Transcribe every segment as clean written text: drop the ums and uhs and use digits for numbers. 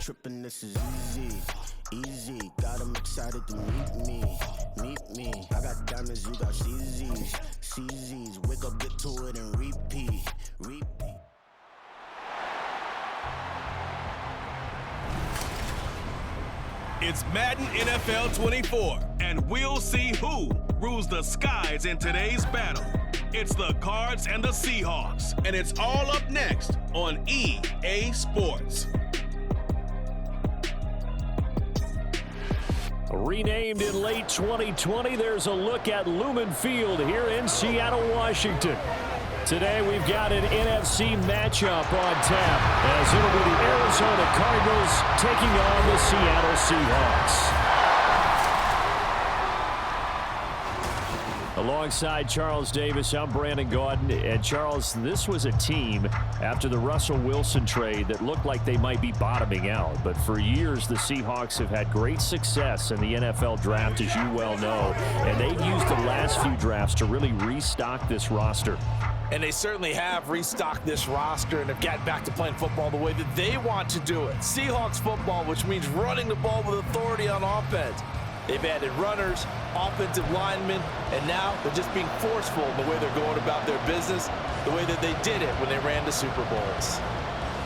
Trippin', this is easy, got them excited to meet me, I got diamonds, you got CZs, wake up, get to it and repeat. It's Madden NFL 24, and we'll see who rules the skies in today's battle. It's the Cards and the Seahawks, and it's all up next on EA Sports. Renamed in late 2020, there's a look at Lumen Field here in Seattle, Washington. Today we've got an NFC matchup on tap as it'll be the Arizona Cardinals taking on the Seattle Seahawks. Alongside Charles Davis, I'm Brandon Gaudin. And Charles, this was a team after the Russell Wilson trade that looked like they might be bottoming out. But for years, the Seahawks have had great success in the NFL draft, as you well know. And they've used the last few drafts to really restock this roster. And they certainly have restocked this roster and have gotten back to playing football the way that they want to do it. Seahawks football, which means running the ball with authority on offense. They've added runners, offensive linemen, and now they're just being forceful in the way they're going about their business, the way that they did it when they ran the Super Bowls.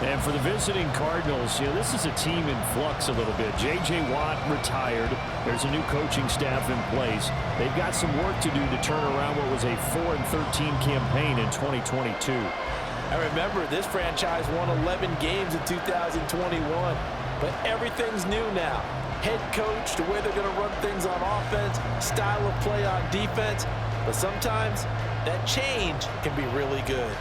And for the visiting Cardinals, this is a team in flux a little bit. J.J. Watt retired. There's a new coaching staff in place. They've got some work to do to turn around what was a 4-13 campaign in 2022. I remember this franchise won 11 games in 2021, but everything's new now. Head coach, the way they're going to run things on offense, style of play on defense, but sometimes that change can be really good.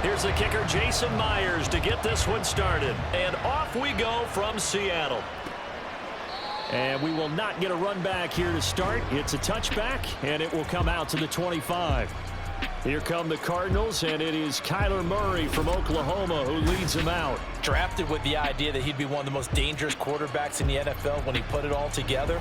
Here's the kicker, Jason Myers, to get this one started. And off we go from Seattle. And we will not get a run back here to start. It's a touchback, and it will come out to the 25. Here come the Cardinals, and it is Kyler Murray from Oklahoma who leads them out. Drafted with the idea that he'd be one of the most dangerous quarterbacks in the NFL when he put it all together.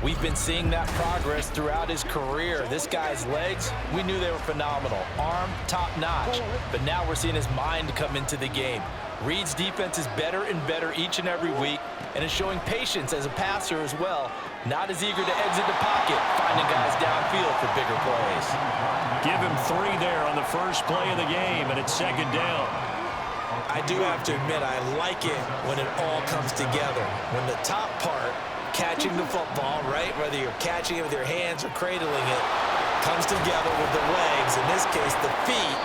We've been seeing that progress throughout his career. This guy's legs, we knew they were phenomenal. Arm, top-notch. But now we're seeing his mind come into the game. Reed's defense is better and better each and every week, and is showing patience as a passer as well. Not as eager to exit the pocket, finding guys downfield for bigger plays. Give him 3 there on the first play of the game, and it's second down. I do have to admit, I like it when it all comes together. When the top part, catching the football, right, whether you're catching it with your hands or cradling it, comes together with the legs, in this case the feet,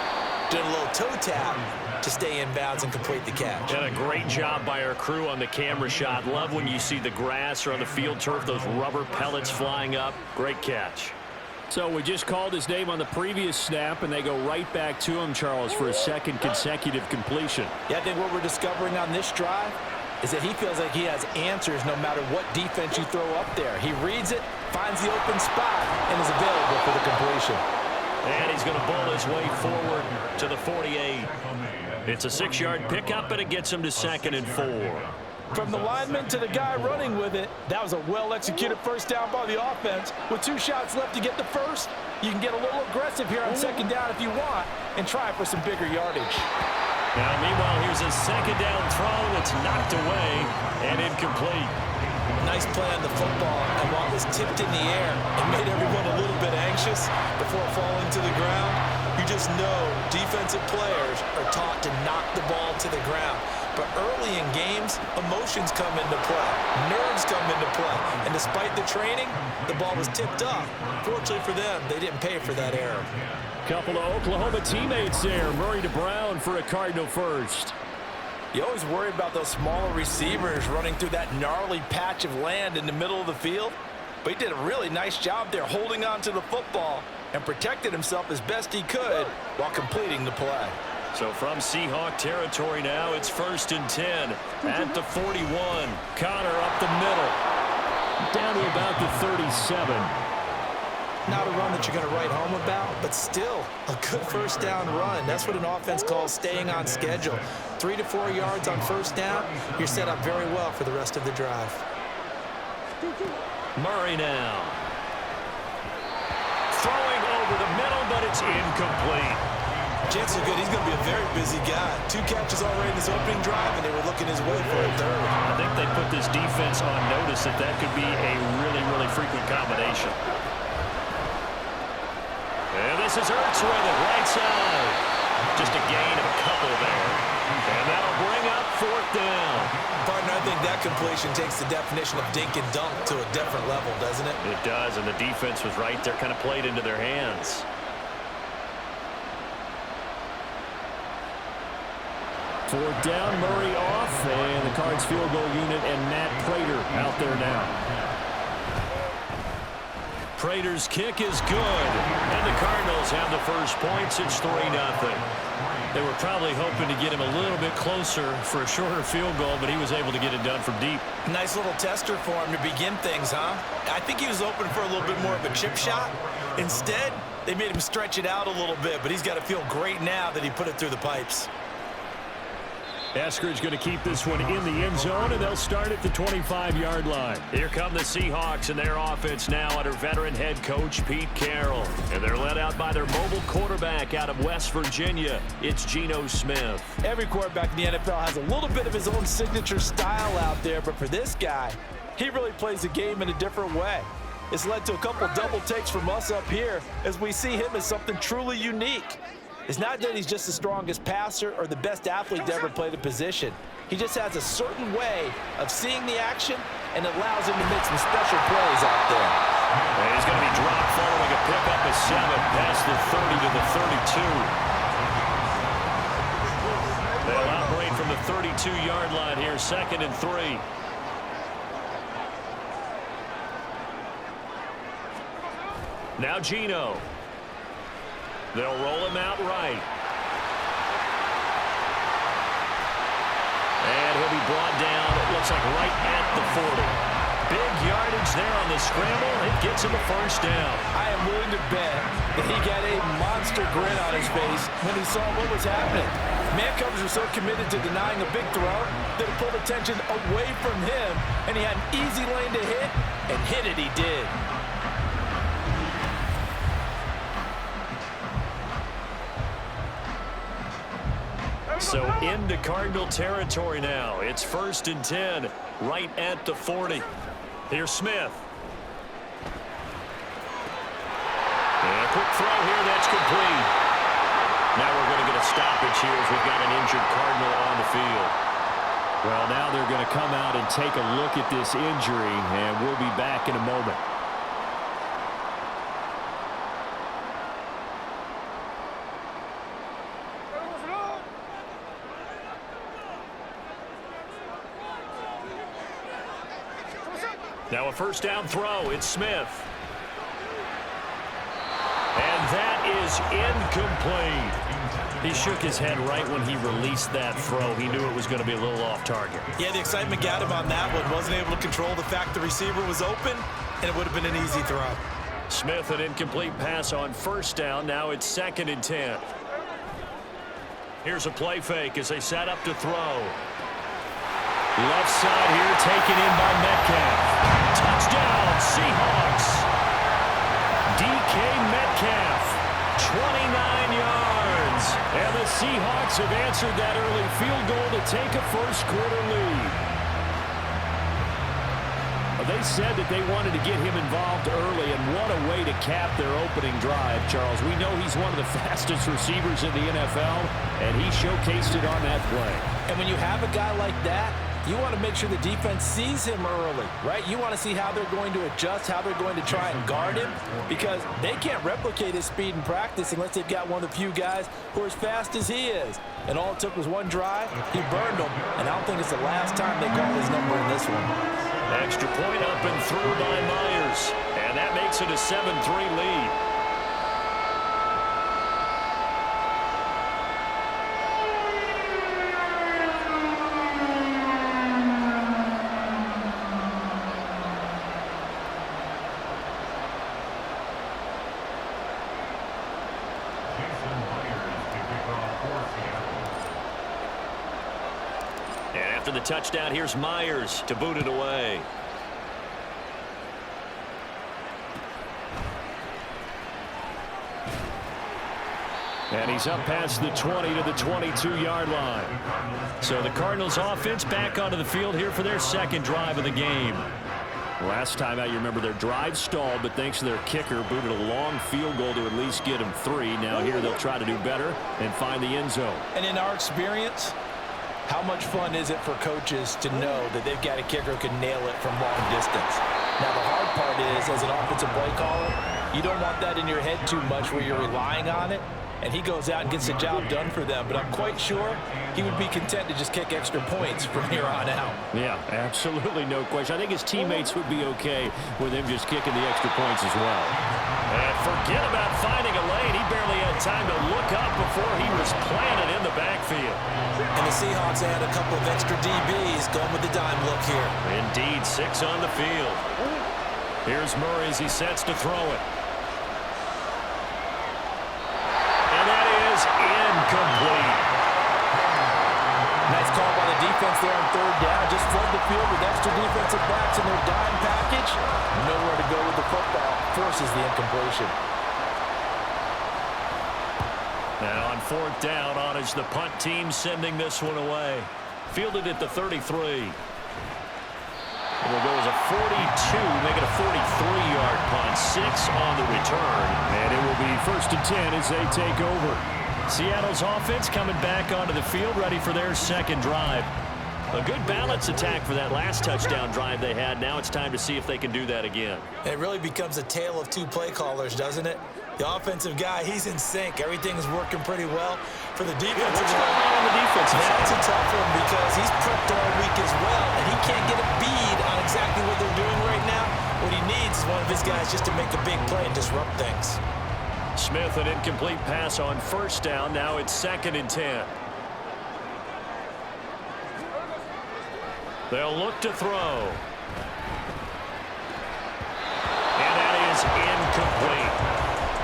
doing a little toe tap to stay in bounds and complete the catch. And a great job by our crew on the camera shot. Love when you see the grass or on the field turf, those rubber pellets flying up. Great catch. So we just called his name on the previous snap, and they go right back to him, Charles, for a second consecutive completion. Yeah, I think what we're discovering on this drive is that he feels like he has answers no matter what defense you throw up there. He reads it, finds the open spot, and is available for the completion. And he's going to bull his way forward to the 48. It's a 6-yard pickup, and it gets him to 2nd and 4. From the lineman to the guy running with it, that was a well-executed first down by the offense. With 2 shots left to get the first, you can get a little aggressive here on second down if you want and try for some bigger yardage. Now, meanwhile, here's a second down throw that's knocked away and incomplete. Nice play on the football, and while it was tipped in the air, it made everyone a little bit anxious before falling to the ground. You just know defensive players are taught to knock the ball to the ground. But early in games, emotions come into play. Nerves come into play. And despite the training, the ball was tipped up. Fortunately for them, they didn't pay for that error. Couple of Oklahoma teammates there. Murray to Brown for a Cardinal first. You always worry about those smaller receivers running through that gnarly patch of land in the middle of the field. But he did a really nice job there holding on to the football and protected himself as best he could while completing the play. So from Seahawk territory now, it's 1st and 10 at the 41. Connor up the middle. Down to about the 37. Not a run that you're going to write home about, but still a good first down run. That's what an offense calls staying on schedule. 3 to 4 yards on first down, you're set up very well for the rest of the drive. Murray now. Throwing over the middle, but it's incomplete. Chance is good. He's going to be a very busy guy. 2 catches already in his opening drive, and they were looking his way for a third. I think they put this defense on notice that that could be a really, really frequent combination. And this is Ertz with it, right side. Just a gain of a couple there. And that'll bring up 4th down. Partner, I think that completion takes the definition of dink and dunk to a different level, doesn't it? It does, and the defense was right there, kind of played into their hands. 4th down, Murray off, and the Cards field goal unit and Matt Prater out there now. Prater's kick is good, and the Cardinals have the first points. It's 3-0. They were probably hoping to get him a little bit closer for a shorter field goal, but he was able to get it done from deep. Nice little tester for him to begin things, huh? I think he was open for a little bit more of a chip shot. Instead, they made him stretch it out a little bit, but he's got to feel great now that he put it through the pipes. Eskridge going to keep this one in the end zone, and they'll start at the 25-yard line. Here come the Seahawks and their offense now under veteran head coach Pete Carroll. And they're led out by their mobile quarterback out of West Virginia. It's Geno Smith. Every quarterback in the NFL has a little bit of his own signature style out there, but for this guy, he really plays the game in a different way. It's led to a couple double takes from us up here as we see him as something truly unique. It's not that he's just the strongest passer or the best athlete to ever play the position. He just has a certain way of seeing the action, and it allows him to make some special plays out there. And he's going to be dropped following a pickup of 7 past the 30 to the 32. They'll operate from the 32-yard line here, 2nd and 3. Now Geno. They'll roll him out right. And he'll be brought down, it looks like right at the 40. Big yardage there on the scramble. It gets him a first down. I am willing to bet that he got a monster grin on his face when he saw what was happening. Man covers were so committed to denying a big throw that it pulled attention away from him, and he had an easy lane to hit, and hit it he did. So into Cardinal territory now. It's 1st and 10, right at the 40. Here's Smith. And a quick throw here, that's complete. Now we're going to get a stoppage here as we've got an injured Cardinal on the field. Well, now they're going to come out and take a look at this injury, and we'll be back in a moment. Now a first down throw. It's Smith. And that is incomplete. He shook his head right when he released that throw. He knew it was going to be a little off target. Yeah, the excitement got him on that one. Wasn't able to control the fact the receiver was open, and it would have been an easy throw. Smith, an incomplete pass on first down. Now it's 2nd and 10. Here's a play fake as they set up to throw. Left side here taken in by Metcalf. Touchdown, Seahawks. DK Metcalf, 29 yards. And the Seahawks have answered that early field goal to take a first-quarter lead. They said that they wanted to get him involved early, and what a way to cap their opening drive, Charles. We know he's one of the fastest receivers in the NFL, and he showcased it on that play. And when you have a guy like that, you want to make sure the defense sees him early, right? You want to see how they're going to adjust, how they're going to try and guard him, because they can't replicate his speed in practice unless they've got one of the few guys who are as fast as he is. And all it took was one drive. He burned them, and I don't think it's the last time they call his number in this one. Extra point up and through by Myers, and that makes it a 7-3 lead. After the touchdown, here's Myers to boot it away. And he's up past the 20 to the 22-yard line. So the Cardinals offense back onto the field here for their second drive of the game. Last time out, you remember their drive stalled, but thanks to their kicker, booted a long field goal to at least get them 3. Now here they'll try to do better and find the end zone. And in our experience, how much fun is it for coaches to know that they've got a kicker who can nail it from long distance? Now, the hard part is, as an offensive play caller, you don't want that in your head too much where you're relying on it, and he goes out and gets the job done for them. But I'm quite sure he would be content to just kick extra points from here on out. Yeah, absolutely no question. I think his teammates would be okay with him just kicking the extra points as well. And forget about finding a lane. He barely had time to look up before he was planted in the backfield. And the Seahawks add a couple of extra DBs going with the dime look here. Indeed, 6 on the field. Here's Murray as he sets to throw it. And that is incomplete. Nice call by the defense there on third down. Just flood the field with extra defensive backs in their dime package. Nowhere to go with the football. Forces the incompletion. Now on fourth down, on is the punt team sending this one away. Fielded at the 33. It will go as a 42, make it a 43-yard punt. 6 on the return. And it will be 1st and 10 as they take over. Seattle's offense coming back onto the field, ready for their second drive. A good balance attack for that last touchdown drive they had. Now it's time to see if they can do that again. It really becomes a tale of two play callers, doesn't it? The offensive guy, he's in sync. Everything is working pretty well. For the defensive what's going on the defensive side? That's a tough one because he's prepped all week as well, and he can't get a bead on exactly what they're doing right now. What he needs is one of his guys just to make a big play and disrupt things. Smith, an incomplete pass on first down. Now it's 2nd and 10. They'll look to throw. And that is incomplete.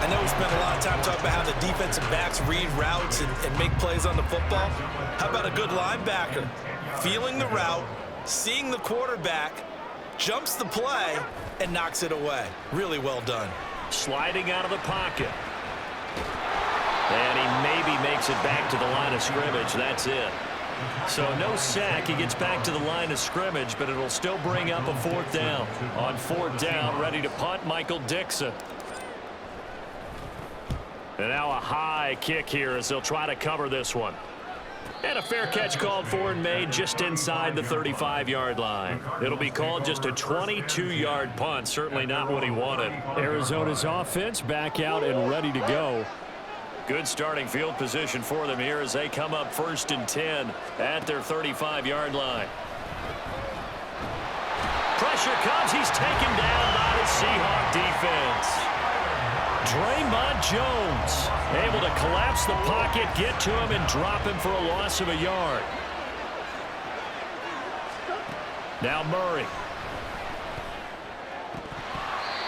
I know we spent a lot of time talking about how the defensive backs read routes and make plays on the football. How about a good linebacker? Feeling the route, seeing the quarterback, jumps the play, and knocks it away. Really well done. Sliding out of the pocket. And he maybe makes it back to the line of scrimmage. That's it. So no sack. He gets back to the line of scrimmage, but it'll still bring up a 4th down. On 4th down, ready to punt, Michael Dixon. And now a high kick here as they'll try to cover this one. And a fair catch called for and made just inside the 35-yard line. It'll be called just a 22-yard punt. Certainly not what he wanted. Arizona's offense back out and ready to go. Good starting field position for them here as they come up 1st and 10 at their 35-yard line. Pressure comes. He's taken down by the Seahawk defense. Draymond Jones able to collapse the pocket, get to him, and drop him for a loss of a yard. Now Murray.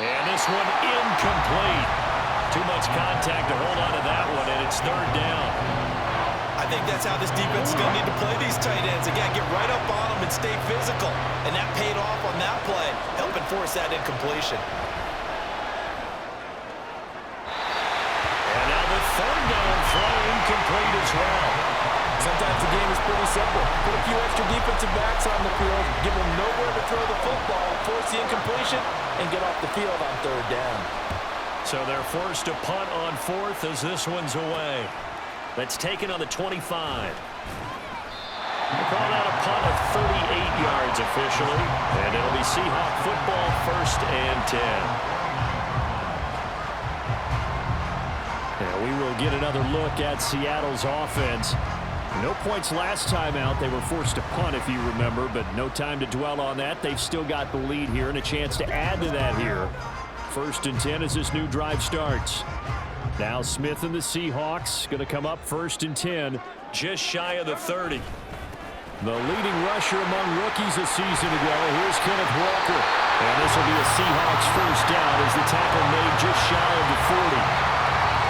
And this one incomplete. Too much contact to hold on to that one, and it's 3rd down. I think that's how this defense is going to need to play these tight ends. Again, get right up on them and stay physical. And that paid off on that play, helping force that incompletion. And now the third down throw incomplete as well. Sometimes the game is pretty simple. Put a few extra defensive backs on the field, give them nowhere to throw the football, force the incompletion, and get off the field on third down. So they're forced to punt on fourth as this one's away. That's taken on the 25. We'll call that a punt of 38 yards officially. And it'll be Seahawk football, 1st and 10. Now we will get another look at Seattle's offense. No points last time out. They were forced to punt, if you remember, but no time to dwell on that. They've still got the lead here and a chance to add to that here. 1st and 10 as this new drive starts. Now Smith and the Seahawks going to come up 1st and 10, just shy of the 30. The leading rusher among rookies a season ago. Here's Kenneth Walker. And this will be a Seahawks 1st down as the tackle made just shy of the 40.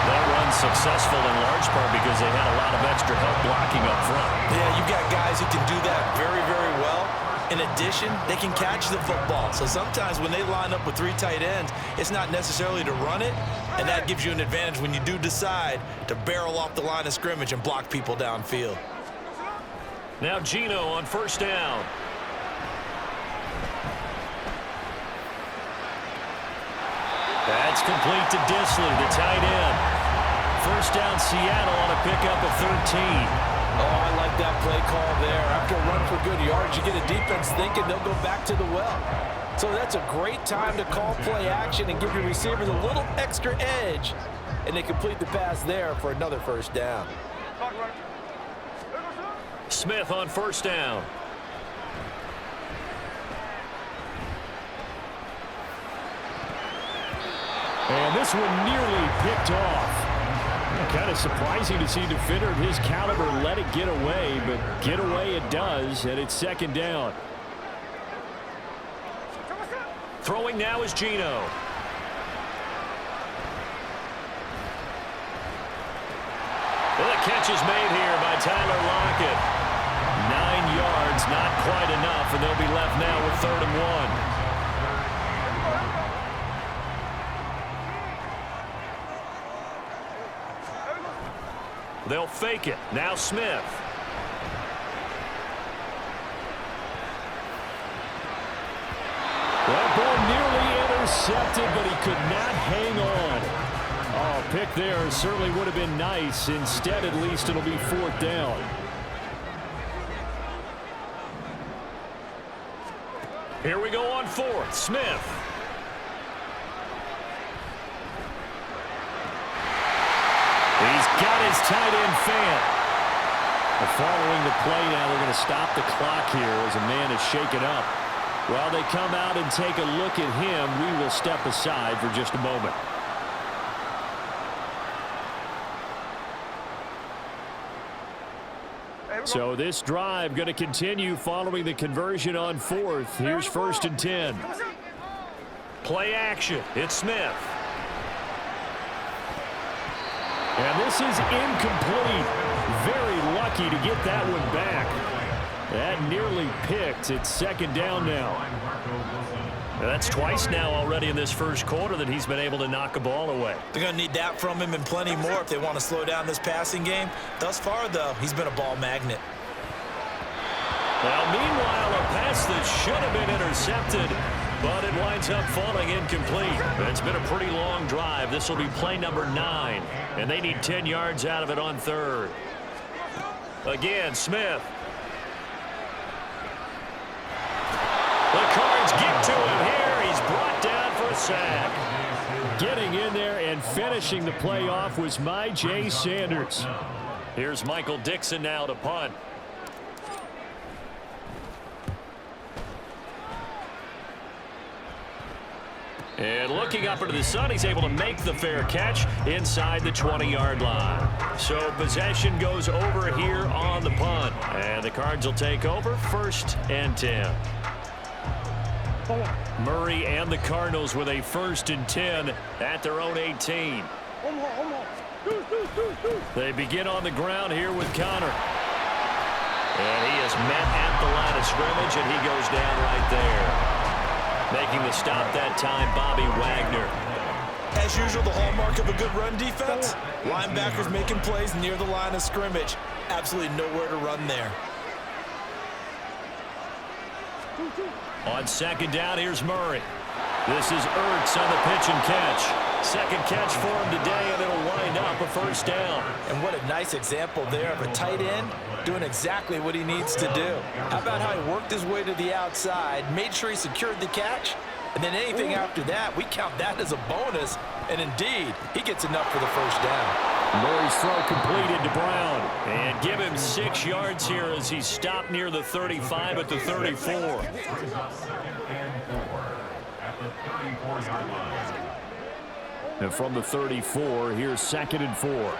That run's successful in large part because they had a lot of extra help blocking up front. Yeah, you've got guys who can do that very, very well. In addition, they can catch the football. So sometimes when they line up with 3 tight ends, it's not necessarily to run it, and that gives you an advantage when you do decide to barrel off the line of scrimmage and block people downfield. Now Geno on 1st down. That's complete to Disley, the tight end. 1st down Seattle on a pickup of 13. Oh, I like that play call there. After a run for good yards, you get a defense thinking they'll go back to the well. So that's a great time to call play action and give your receivers a little extra edge. And they complete the pass there for another 1st down. Smith on 1st down. And this one nearly picked off. Kind of surprising to see a defender of his caliber let it get away, but get away it does, and it's 2nd down. Throwing now is Geno. Well, the catch is made here by Tyler Lockett. 9 yards, not quite enough, and they'll be left now with 3rd and 1. They'll fake it. Now Smith. That ball nearly intercepted, but he could not hang on. Oh, pick there certainly would have been nice. Instead, at least it'll be 4th down. Here we go on 4th. Smith. He's got his tight end fan. Following the play now, they're going to stop the clock here as a man is shaken up. While they come out and take a look at him, we will step aside for just a moment. So this drive going to continue following the conversion on 4th. Here's 1st and 10. Play action. It's Smith. And this is incomplete. Very lucky to get that one back. That nearly picked. It's 2nd down now. That's twice now already in this 1st quarter that he's been able to knock a ball away. They're going to need that from him and plenty more if they want to slow down this passing game. Thus far, though, he's been a ball magnet. Now, meanwhile, a pass that should have been intercepted, but it winds up falling incomplete. It's been a pretty long drive. This will be play number 9, and they need 10 yards out of it on 3rd. Again, Smith. The Cards get to him here. He's brought down for a sack. Getting in there and finishing the play off was J. Sanders. Here's Michael Dixon now to punt. And looking up into the sun, he's able to make the fair catch inside the 20-yard line. So possession goes over here on the punt. And the Cards will take over 1st and 10. Murray and the Cardinals with a 1st and 10 at their own 18. They begin on the ground here with Connor. And he is met at the line of scrimmage, and he goes down right there. Making the stop that time, Bobby Wagner. As usual, the hallmark of a good run defense, linebackers making plays near the line of scrimmage. Absolutely nowhere to run there. On second down, here's Murray. This is Ertz on the pitch and catch. Second catch for him today, and it'll wind up a first down. And what a nice example there of a tight end doing exactly what he needs to do. How about how he worked his way to the outside, made sure he secured the catch, and then anything after that, we count that as a bonus. And indeed, he gets enough for the first down. Murray's throw completed to Brown. And give him 6 yards here as he stopped near the 35 at the 34. And from the 34, here's 2nd and 4.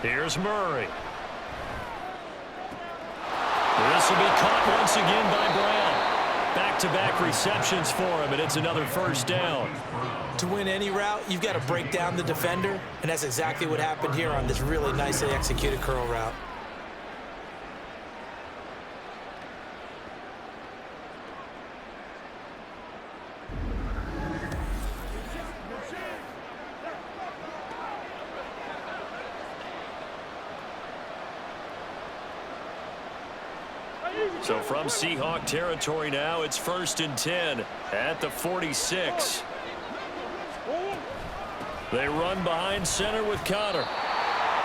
Here's Murray. This will be caught once again by Brown. Back-to-back receptions for him, and it's another first down. To win any route, you've got to break down the defender, and that's exactly what happened here on this really nicely executed curl route. So from Seahawk territory now, it's 1st and 10 at the 46. They run behind center with Connor.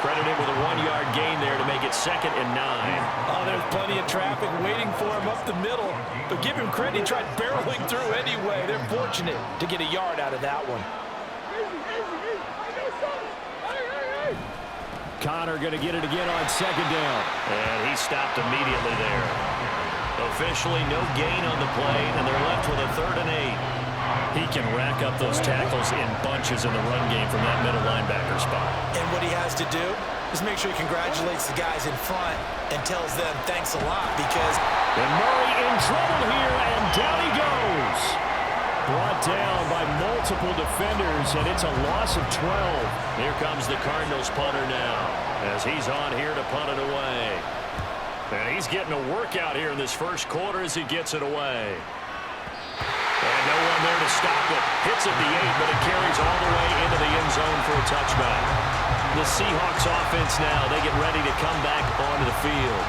Credited with a 1-yard gain there to make it 2nd and 9. Oh, there's plenty of traffic waiting for him up the middle. But give him credit, he tried barreling through anyway. They're fortunate to get a yard out of that one. Connor going to get it again on 2nd down. And he stopped immediately there. Officially no gain on the play, and they're left with a 3rd and 8. He can rack up those tackles in bunches in the run game from that middle linebacker spot. And what he has to do is make sure he congratulates the guys in front and tells them thanks a lot because... And Murray in trouble here, and down he goes. Brought down by multiple defenders, and it's a loss of 12. Here comes the Cardinals punter now as he's on here to punt it away. And he's getting a workout here in this first quarter as he gets it away. And no one there to stop it. Hits at the 8, but it carries all the way into the end zone for a touchback. The Seahawks offense now, they get ready to come back onto the field.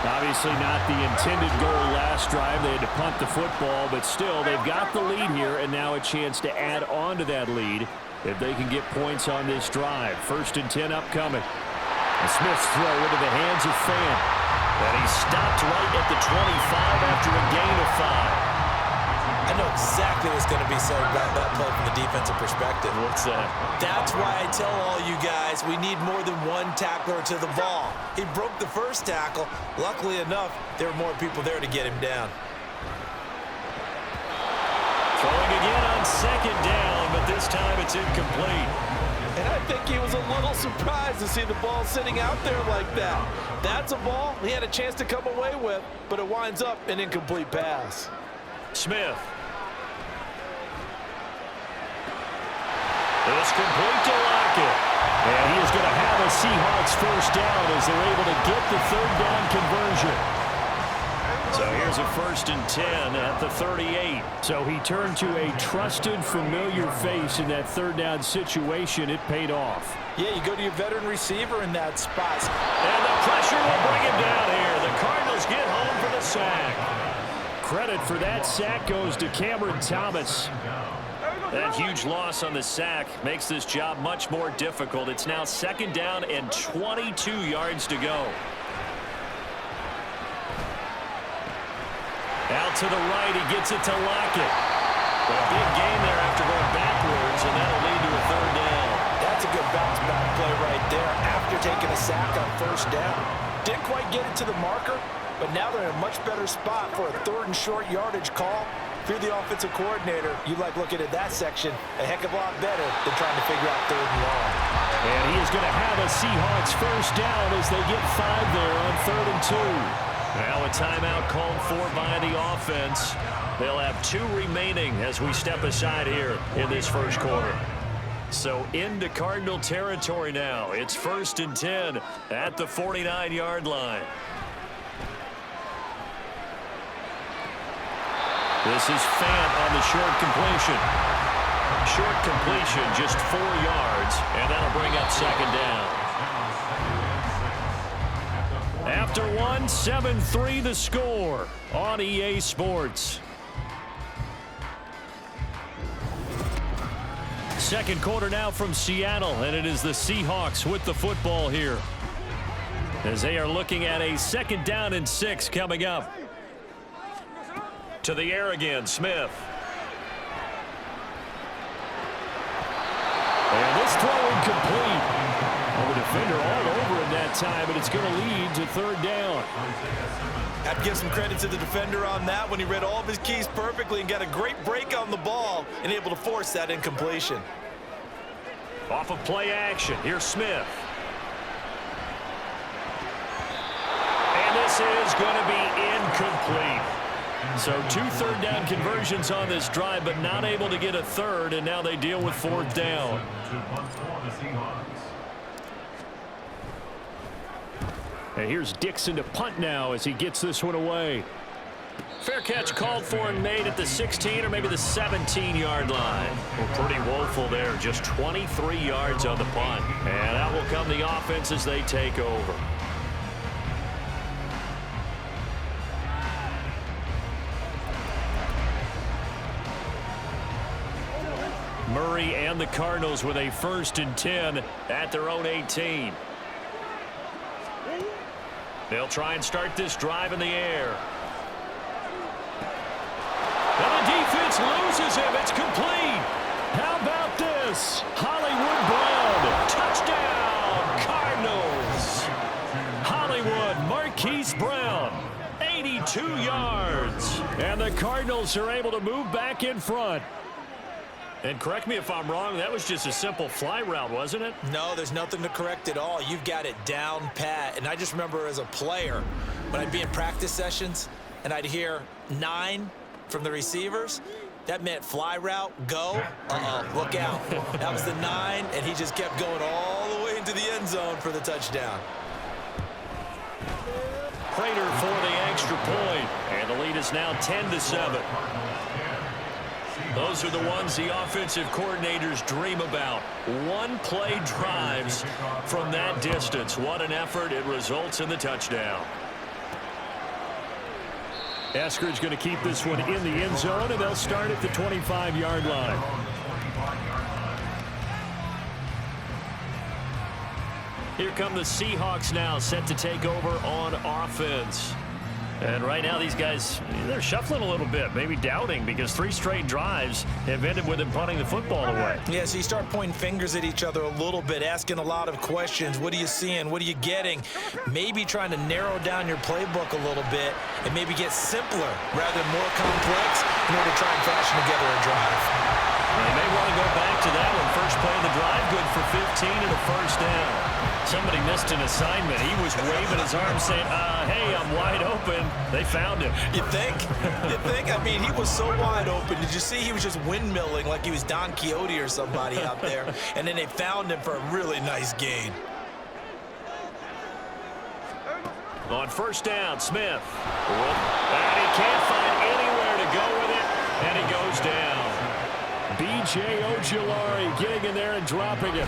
Obviously not the intended goal last drive. They had to punt the football, but still they've got the lead here and now a chance to add on to that lead if they can get points on this drive. 1st and 10 upcoming. And Smith's throw into the hands of Fan. And he stopped right at the 25 after a gain of 5. I know exactly what's going to be said about that play from the defensive perspective. What's that? That's why I tell all you guys we need more than one tackler to the ball. He broke the first tackle. Luckily enough, there were more people there to get him down. Throwing again on 2nd down, but this time it's incomplete. And I think he was a little surprised to see the ball sitting out there like that. That's a ball he had a chance to come away with, but it winds up an incomplete pass. Smith. It's complete to Lockett. And he is going to have a Seahawks first down as they're able to get the 3rd down conversion. So here's a 1st and 10 at the 38. So he turned to a trusted, familiar face in that 3rd down situation. It paid off. Yeah, you go to your veteran receiver in that spot. And the pressure will bring him down here. The Cardinals get home for the sack. Credit for that sack goes to Cameron Thomas. That huge loss on the sack makes this job much more difficult. It's now 2nd down and 22 yards to go. Out to the right, he gets it to Lockett. A big gain there after going backwards, and that'll lead to a 3rd down. That's a good bounce back play right there after taking a sack on 1st down. Didn't quite get it to the marker, but now they're in a much better spot for a 3rd and short yardage call. If you're the offensive coordinator, you like looking at that section a heck of a lot better than trying to figure out 3rd and long. And he is going to have a Seahawks first down as they get 5 there on 3rd and 2. Now a timeout called for by the offense. They'll have 2 remaining as we step aside here in this first quarter. So into Cardinal territory now. It's 1st and 10 at the 49-yard line. This is Fant on the short completion. Short completion, just 4 yards, and that'll bring up 2nd down. After one, 7-3 the score on EA Sports. Second quarter now from Seattle, and it is the Seahawks with the football here, as they are looking at a 2nd down and 6 coming up. To the air again, Smith. And this throw incomplete. Well, the defender all over it that time, but it's going to lead to 3rd down. I'd give some credit to the defender on that when he read all of his keys perfectly and got a great break on the ball and able to force that incompletion. Off of play action, here's Smith. And this is going to be incomplete. So 2 3rd down conversions on this drive, but not able to get a 3rd, and now they deal with 4th down. And here's Dixon to punt now as he gets this one away. Fair catch called for and made at the 16 or maybe the 17-yard line. Well, pretty woeful there, just 23 yards on the punt. And that will come the offense as they take over. Murray and the Cardinals with a 1st and 10 at their own 18. They'll try and start this drive in the air. And the defense loses him. It's complete. How about this? Hollywood Brown. Touchdown, Cardinals. Hollywood Marquise Brown. 82 yards. And the Cardinals are able to move back in front. And correct me if I'm wrong, that was just a simple fly route, wasn't it? No, there's nothing to correct at all. You've got it down pat. And I just remember as a player, when I'd be in practice sessions and I'd hear 9 from the receivers, that meant fly route, go, look out. That was the 9, and he just kept going all the way into the end zone for the touchdown. Prater for the extra point, and the lead is now 10-7. Those are the ones the offensive coordinators dream about. One-play drives from that distance. What an effort. It results in the touchdown. Eskridge going to keep this one in the end zone, and they'll start at the 25-yard line. Here come the Seahawks now, set to take over on offense. And right now these guys, they're shuffling a little bit, maybe doubting, because 3 straight drives have ended with them punting the football away. Yeah, so you start pointing fingers at each other a little bit, asking a lot of questions. What are you seeing? What are you getting? Maybe trying to narrow down your playbook a little bit and maybe get simpler rather than more complex in order to try and fashion together a drive. They may want to go back to that one. First play of the drive, good for 15 and a 1st down. Somebody missed an assignment. He was waving his arm saying, hey, I'm wide open. They found him. You think? You think? I mean, he was so wide open. Did you see he was just windmilling like he was Don Quixote or somebody out there? And then they found him for a really nice gain. On 1st down, Smith. And he can't find anywhere to go with it. And he goes down. B.J. Ojulari getting in there and dropping it.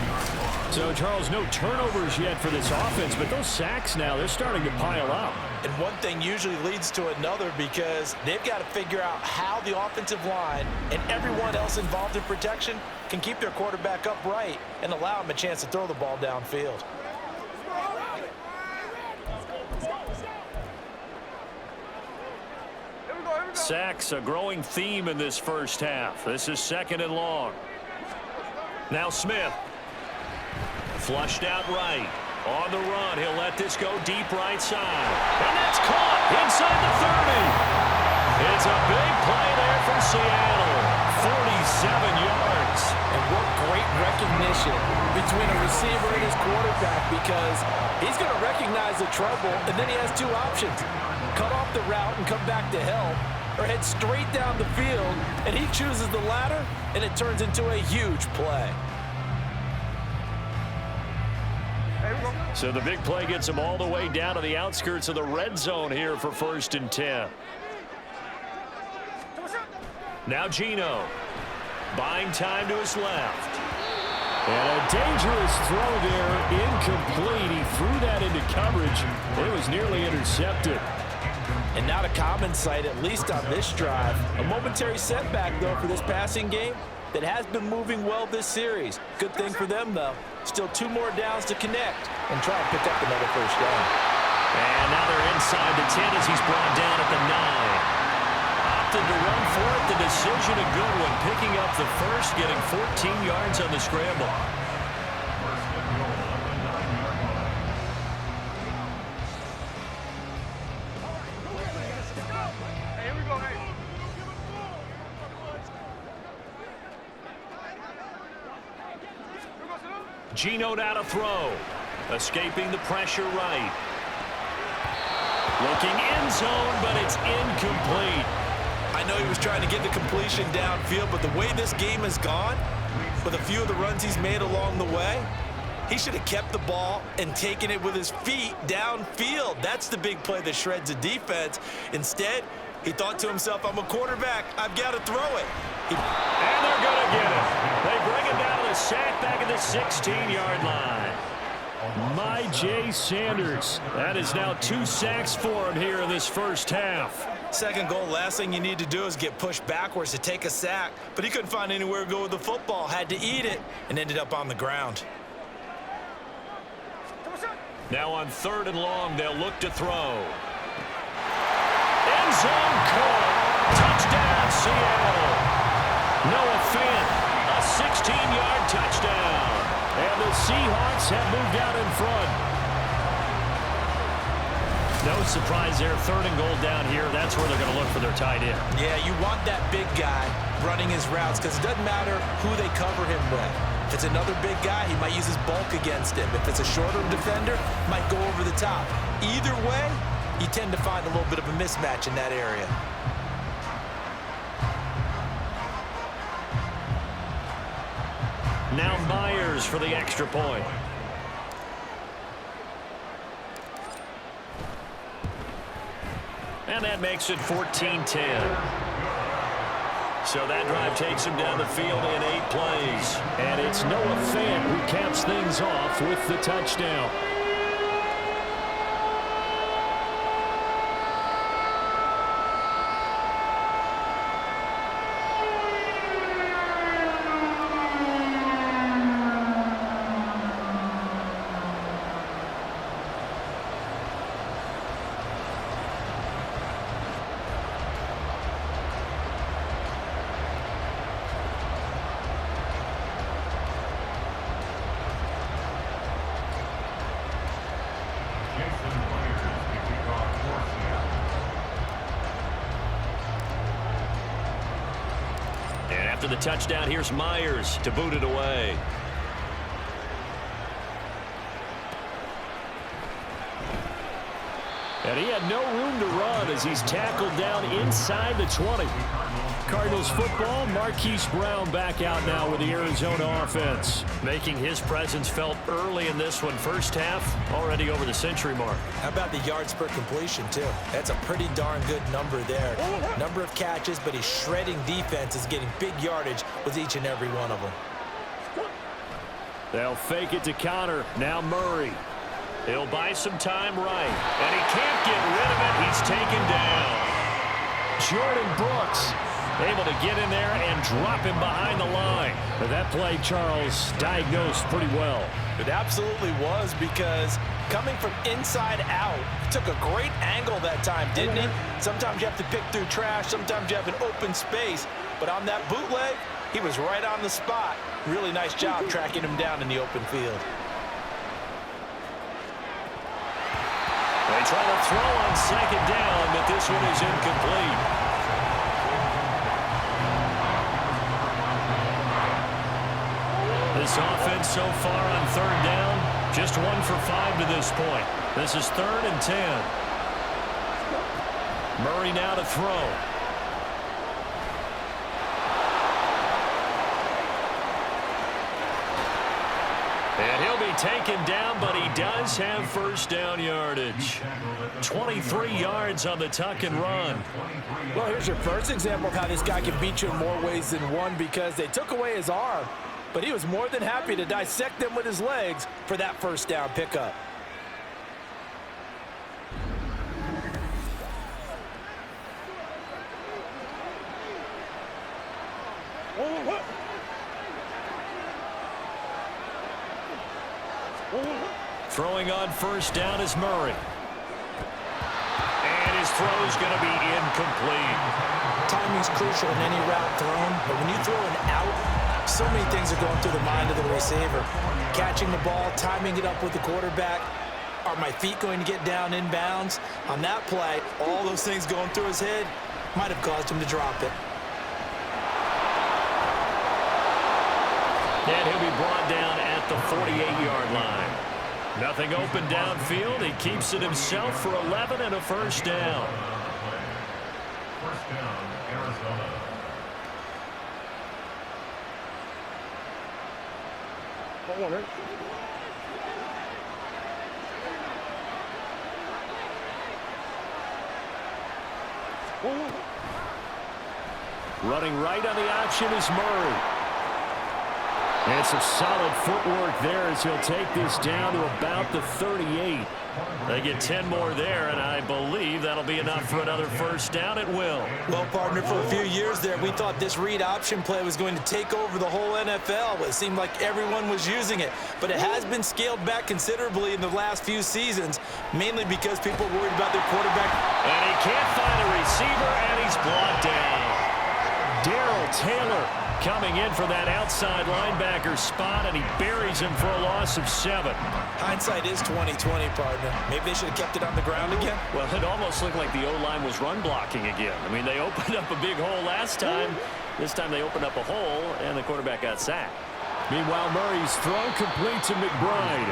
So, Charles, no turnovers yet for this offense, but those sacks now, they're starting to pile up. And one thing usually leads to another because they've got to figure out how the offensive line and everyone else involved in protection can keep their quarterback upright and allow him a chance to throw the ball downfield. Sacks, a growing theme in this first half. This is 2nd and long. Now Smith. Flushed out right. On the run, he'll let this go deep right side. And that's caught inside the 30. It's a big play there from Seattle. 47 yards. And what great recognition between a receiver and his quarterback, because he's going to recognize the trouble, and then he has 2 options. Cut off the route and come back to help, or head straight down the field, and he chooses the latter, and it turns into a huge play. So the big play gets him all the way down to the outskirts of the red zone here for 1st and 10. Now Geno. Buying time to his left. And a dangerous throw there. Incomplete. He threw that into coverage. It was nearly intercepted. And not a common sight, at least on this drive. A momentary setback, though, for this passing game that has been moving well this series. Good thing for them, though. Still 2 more downs to connect and try and pick up another first down. And now they're inside the 10 as he's brought down at the 9. Opted to run for it. The decision a good one. Picking up the first, getting 14 yards on the scramble. Geno now to throw. Escaping the pressure right. Looking end zone, but it's incomplete. I know he was trying to get the completion downfield, but the way this game has gone, with a few of the runs he's made along the way, he should have kept the ball and taken it with his feet downfield. That's the big play that shreds a defense. Instead, he thought to himself, I'm a quarterback. I've got to throw it. And they're going to get it. They bring it down to the sack back at the 16-yard line. My J. Sanders. That is now 2 sacks for him here in this first half. Second goal, last thing you need to do is get pushed backwards to take a sack. But he couldn't find anywhere to go with the football. Had to eat it and ended up on the ground. Now on 3rd and long, they'll look to throw. End zone caught. Touchdown, Seattle. Noah Fant, a 16-yard touchdown. And the Seahawks have moved out in front. No surprise there. 3rd and goal down here. That's where they're going to look for their tight end. Yeah, you want that big guy running his routes because it doesn't matter who they cover him with. If it's another big guy, he might use his bulk against him. If it's a shorter defender, might go over the top. Either way, you tend to find a little bit of a mismatch in that area. Now Myers for the extra point. And that makes it 14-10. So that drive takes him down the field in 8 plays. And it's Noah Fant who caps things off with the touchdown. After the touchdown, here's Myers to boot it away. And he had no room to run as he's tackled down inside the 20. Cardinals football, Marquise Brown back out now with the Arizona offense. Making his presence felt early in this one. First half, already over the century mark. How about the yards per completion, too? That's a pretty darn good number there. Number of catches, but he's shredding defenses, getting big yardage with each and every one of them. They'll fake it to Connor. Now Murray. He'll buy some time right. And he can't get rid of it. He's taken down. Jordan Brooks able to get in there and drop him behind the line. But that play, Charles, diagnosed pretty well. It absolutely was, because coming from inside out, he took a great angle that time, didn't he? Sometimes you have to pick through trash. Sometimes you have an open space. But on that bootleg, he was right on the spot. Really nice job tracking him down in the open field. They try to throw on 2nd down, but this one is incomplete. This offense so far on 3rd down, just 1 for 5 to this point. This is 3rd and 10. Murray now to throw. And he'll be taken down, but he does have first down yardage. 23 yards on the tuck and run. Well, here's your first example of how this guy can beat you in more ways than one, because they took away his arm, but he was more than happy to dissect them with his legs for that first down pickup. Throwing on first down is Murray. And his throw's going to be incomplete. Timing's crucial in any route thrown, but when you throw an out, so many things are going through the mind of the receiver. Catching the ball, timing it up with the quarterback. Are my feet going to get down in bounds? On that play, all those things going through his head might have caused him to drop it. And he'll be brought down at the 48-yard line. Nothing open downfield. He keeps it himself for 11 and a first down. First down, Arizona. Running right on the option is Murray. And some solid footwork there as he'll take this down to about the 38. They get 10 more there, and I believe that'll be enough for another first down. It will. Well, partner, for a few years there, we thought this read option play was going to take over the whole NFL. It seemed like everyone was using it, but it has been scaled back considerably in the last few seasons, mainly because people are worried about their quarterback. And he can't find a receiver, and he's blocked down. Darrell Taylor coming in for that outside linebacker spot, and he buries him for a loss of 7. Hindsight is 20/20, partner. Maybe they should have kept it on the ground again. Well, it almost looked like the O-line was run blocking again. I mean, they opened up a big hole last time. This time they opened up a hole, and the quarterback got sacked. Meanwhile, Murray's throw complete to McBride.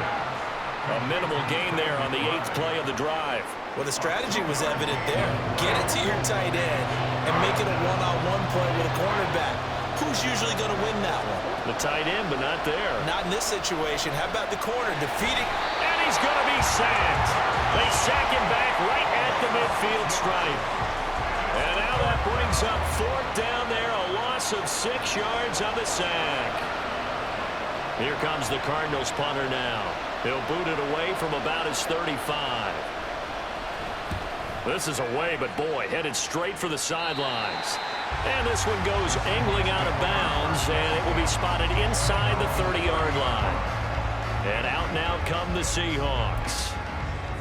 A minimal gain there on the 8th play of the drive. Well, the strategy was evident there. Get it to your tight end and make it a one-on-one play with a cornerback. Who's usually going to win that one? The tight end, but not there. Not in this situation. How about the corner defeating? And he's going to be sacked. They sack him back right at the midfield stripe. And now that brings up 4th down there, a loss of 6 yards on the sack. Here comes the Cardinals punter now. He'll boot it away from about his 35. This is away, but boy, headed straight for the sidelines. And this one goes angling out of bounds, and it will be spotted inside the 30-yard line. And out now come the Seahawks.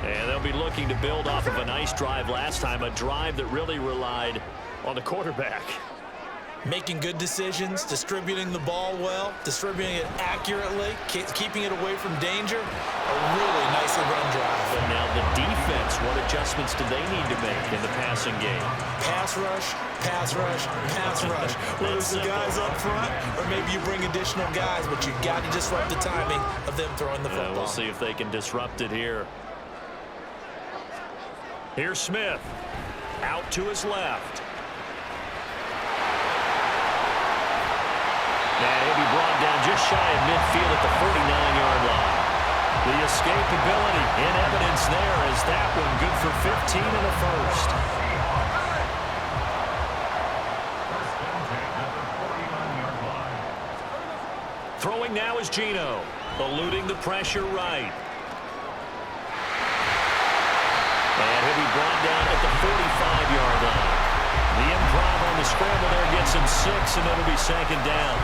And they'll be looking to build off of a nice drive last time, a drive that really relied on the quarterback. Making good decisions, distributing the ball well, distributing it accurately, keeping it away from danger. A really nicely run drive. But now the defense, what adjustments do they need to make in the passing game? Pass rush, pass rush, pass rush. Whether it's the guys up front, or maybe you bring additional guys, but you've got to disrupt the timing of them throwing the football. We'll see if they can disrupt it here. Here's Smith. Out to his left. And he'll be brought down just shy of midfield at the 49-yard line. The escapability in evidence there as that one good for 15 and a first. Throwing now is Geno, eluding the pressure right. And he'll be brought down at the 45-yard line. The improv on the scramble there gets him 6, and it'll be 2nd down.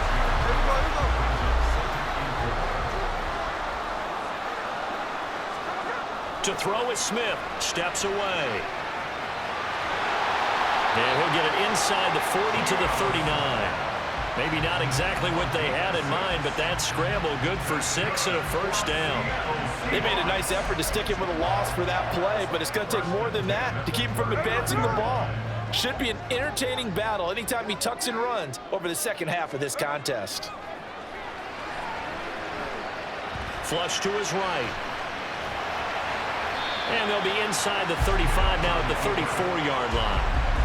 To throw is Smith. Steps away. And he'll get it inside the 40 to the 39. Maybe not exactly what they had in mind, but that scramble good for 6 and a first down. They made a nice effort to stick him with a loss for that play, but it's going to take more than that to keep him from advancing the ball. Should be an entertaining battle anytime he tucks and runs over the second half of this contest. Flush to his right. And they'll be inside the 35 now at the 34-yard line.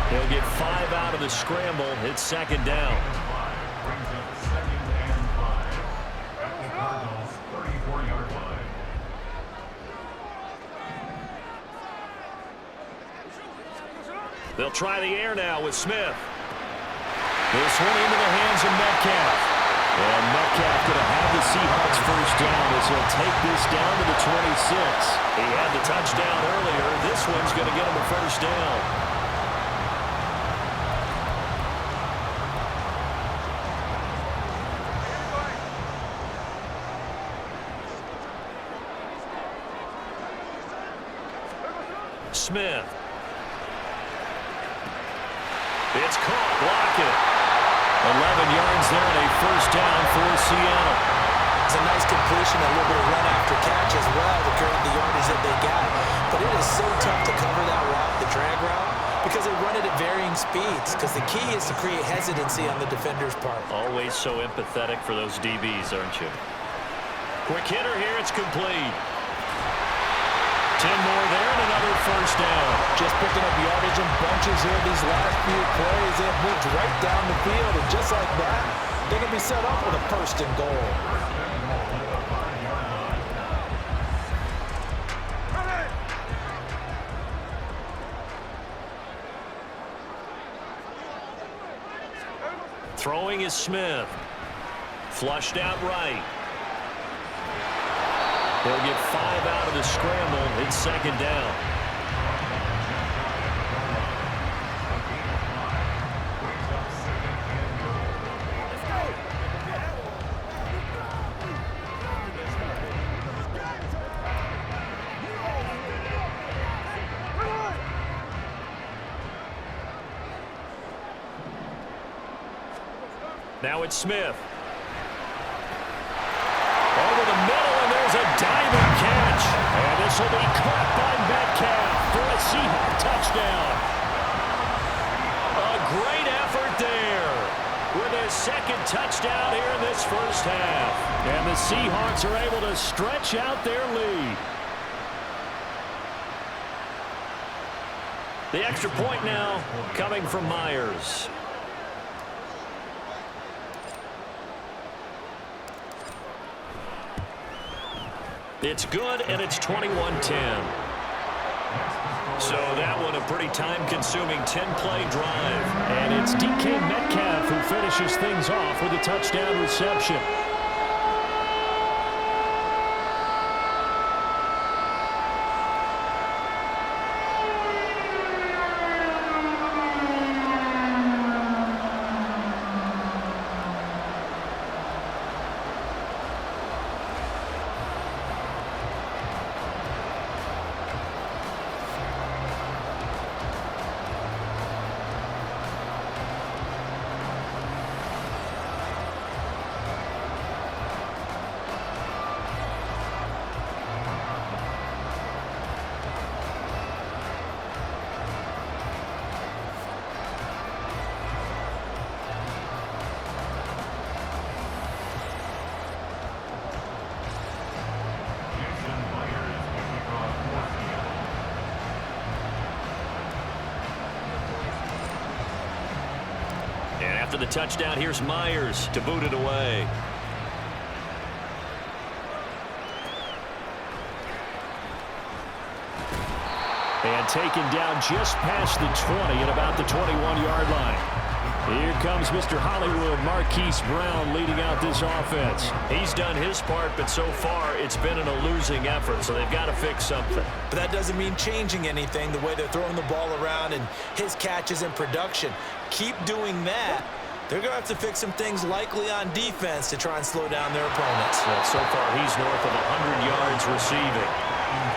He'll get 5 out of the scramble. It's 2nd down. Brings up 2nd and 5 at the Cardinals' 34-yard line. They'll try the air now with Smith. This one into the hands of Metcalf. And Metcalf going to have the Seahawks first down as he'll take this down to the 26. He had the touchdown earlier. This one's going to get him a first down. Smith. It's caught. Block it. 11 yards there and a first down for Seattle. It's a nice completion, a little bit of run after catch as well to carry the yardage that they got. But it is so tough to cover that route, the drag route, because they run it at varying speeds. Because the key is to create hesitancy on the defender's part. Always so empathetic for those DBs, aren't you? Quick hitter here. It's complete. 10 more there and another first down. Just picking up yardage in bunches here these last few plays. They have moved right down the field, and just like that, they're going to be set up with a first and goal. Throwing is Smith. Flushed out right. They'll get 5 out of the scramble. It's second down. Now it's Smith. Over the middle, and there's a diving catch. And this will be caught by Metcalf for a Seahawks touchdown. A great effort there with his second touchdown here in this first half. And the Seahawks are able to stretch out their lead. The extra point now coming from Myers. It's good, and it's 21-10. So that one a pretty time-consuming 10-play drive. And it's DK Metcalf who finishes things off with a touchdown reception. After the touchdown, here's Myers to boot it away. And taken down just past the 20 at about the 21-yard line. Here comes Mr. Hollywood, Marquise Brown, leading out this offense. He's done his part, but so far it's been a losing effort, so they've got to fix something. But that doesn't mean changing anything, the way they're throwing the ball around and his catches and production. Keep doing that. They're going to have to fix some things likely on defense to try and slow down their opponents. Well, so far he's north of 100 yards receiving.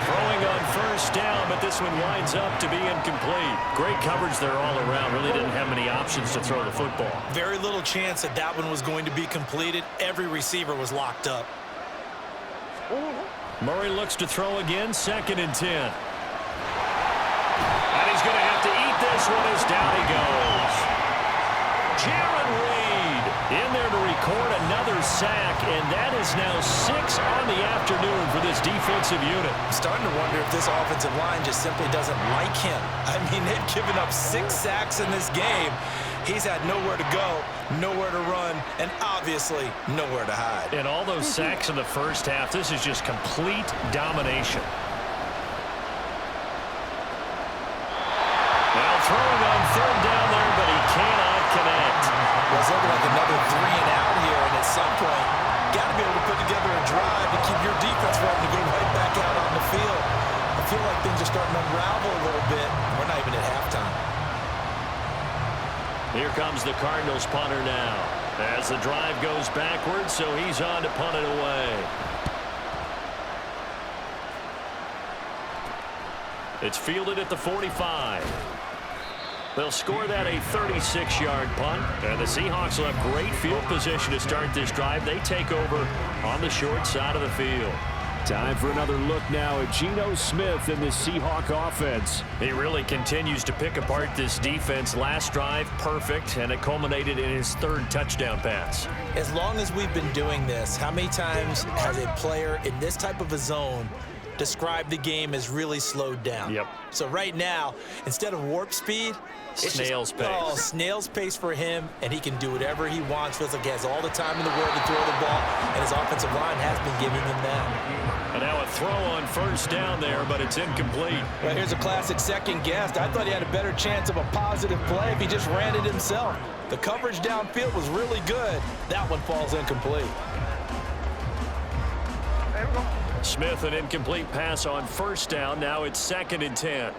Throwing on first down, but this one winds up to be incomplete. Great coverage there all around. Really didn't have many options to throw the football. Very little chance that that one was going to be completed. Every receiver was locked up. Murray looks to throw again, 2nd and 10. And he's going to have to eat this one as down he goes. Jaron Reed in there to record another sack, and that is now 6 on the afternoon for this defensive unit. I'm starting to wonder if this offensive line just simply doesn't like him. I mean, they've given up 6 sacks in this game. He's had nowhere to go, nowhere to run, and obviously nowhere to hide. And all those sacks in the first half, this is just complete domination. Now throwing on point, got to be able to put together a drive to keep your defense from having to go right back out on the field. I feel like things are starting to unravel a little bit. We're not even at halftime. Here comes the Cardinals punter now. As the drive goes backwards, so he's on to punt it away. It's fielded at the 45. They'll score that a 36-yard punt, and the Seahawks will have great field position to start this drive. They take over on the short side of the field. Time for another look now at Geno Smith and the Seahawk offense. He really continues to pick apart this defense. Last drive, perfect, and it culminated in his third touchdown pass. As long as we've been doing this, how many times has a player in this type of a zone described the game as really slowed down? Yep. So right now, instead of warp speed, it's snail's pace. Oh, snail's pace for him, and he can do whatever he wants. Feels like he has all the time in the world to throw the ball, and his offensive line has been giving him that. And now a throw on first down there, but it's incomplete. Well, here's a classic second guess. I thought he had a better chance of a positive play if he just ran it himself. The coverage downfield was really good. That one falls incomplete. Smith, an incomplete pass on first down. Now it's 2nd and 10.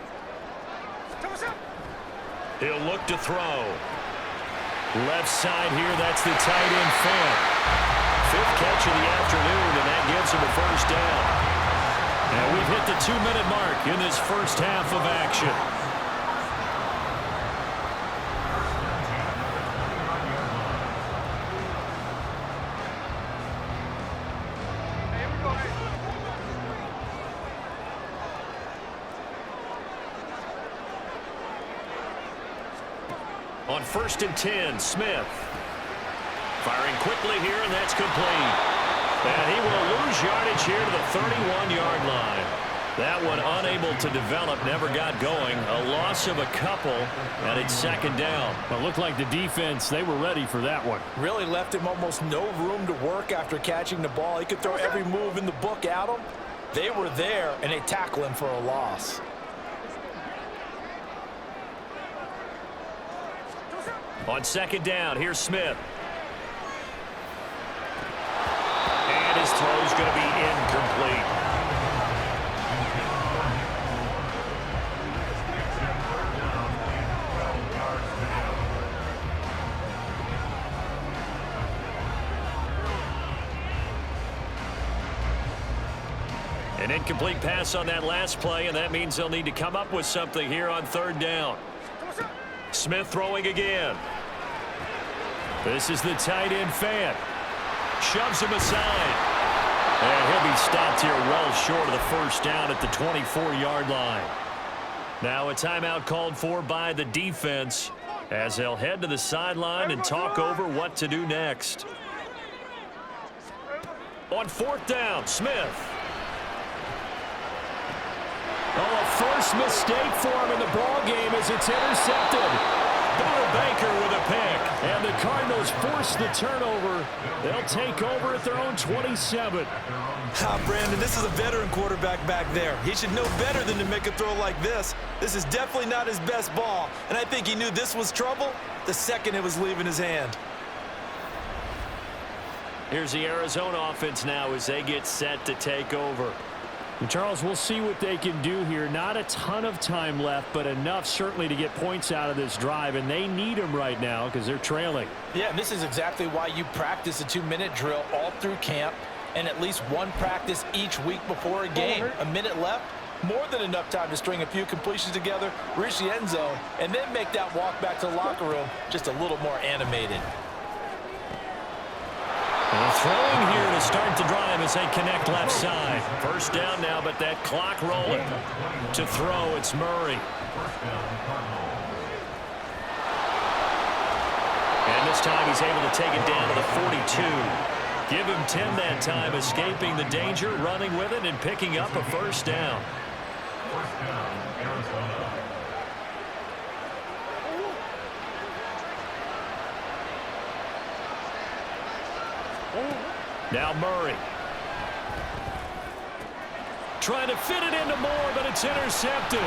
He'll look to throw. Left side here, that's the tight end Fant. 5th catch of the afternoon, and that gives him a first down. And we've hit the 2-minute mark in this first half of action. On 1st and 10, Smith. Firing quickly here, and that's complete. And he will lose yardage here to the 31-yard line. That one unable to develop, never got going. A loss of a couple, and it's 2nd down. Well, it looked like the defense, they were ready for that one. Really left him almost no room to work after catching the ball. He could throw every move in the book at him. They were there, and they tackle him for a loss. On 2nd down, here's Smith. And his throw's going to be incomplete. An incomplete pass on that last play, and that means they'll need to come up with something here on 3rd down. Smith throwing again. This is the tight end Fant. Shoves him aside. And he'll be stopped here well short of the first down at the 24-yard line. Now a timeout called for by the defense as they'll head to the sideline and talk over what to do next. On 4th down, Smith. Oh, a first mistake for him in the ball game as it's intercepted. Buda Baker with a pick. And the Cardinals force the turnover. They'll take over at their own 27. Brandon, this is a veteran quarterback back there. He should know better than to make a throw like this. This is definitely not his best ball, and I think he knew this was trouble the second it was leaving his hand. Here's the Arizona offense now as they get set to take over. And Charles, we'll see what they can do here. Not a ton of time left, but enough certainly to get points out of this drive, and they need them right now because they're trailing. Yeah, and this is exactly why you practice a 2-minute drill all through camp and at least one practice each week before a game. A minute left, more than enough time to string a few completions together, reach the end zone, and then make that walk back to the locker room just a little more animated. And throwing here to start the drive as they connect left side. First down now, but that clock rolling. To throw, it's Murray. And this time he's able to take it down to the 42. Give him 10 that time, escaping the danger, running with it, and picking up a first down. Now Murray. Trying to fit it into Moore, but it's intercepted.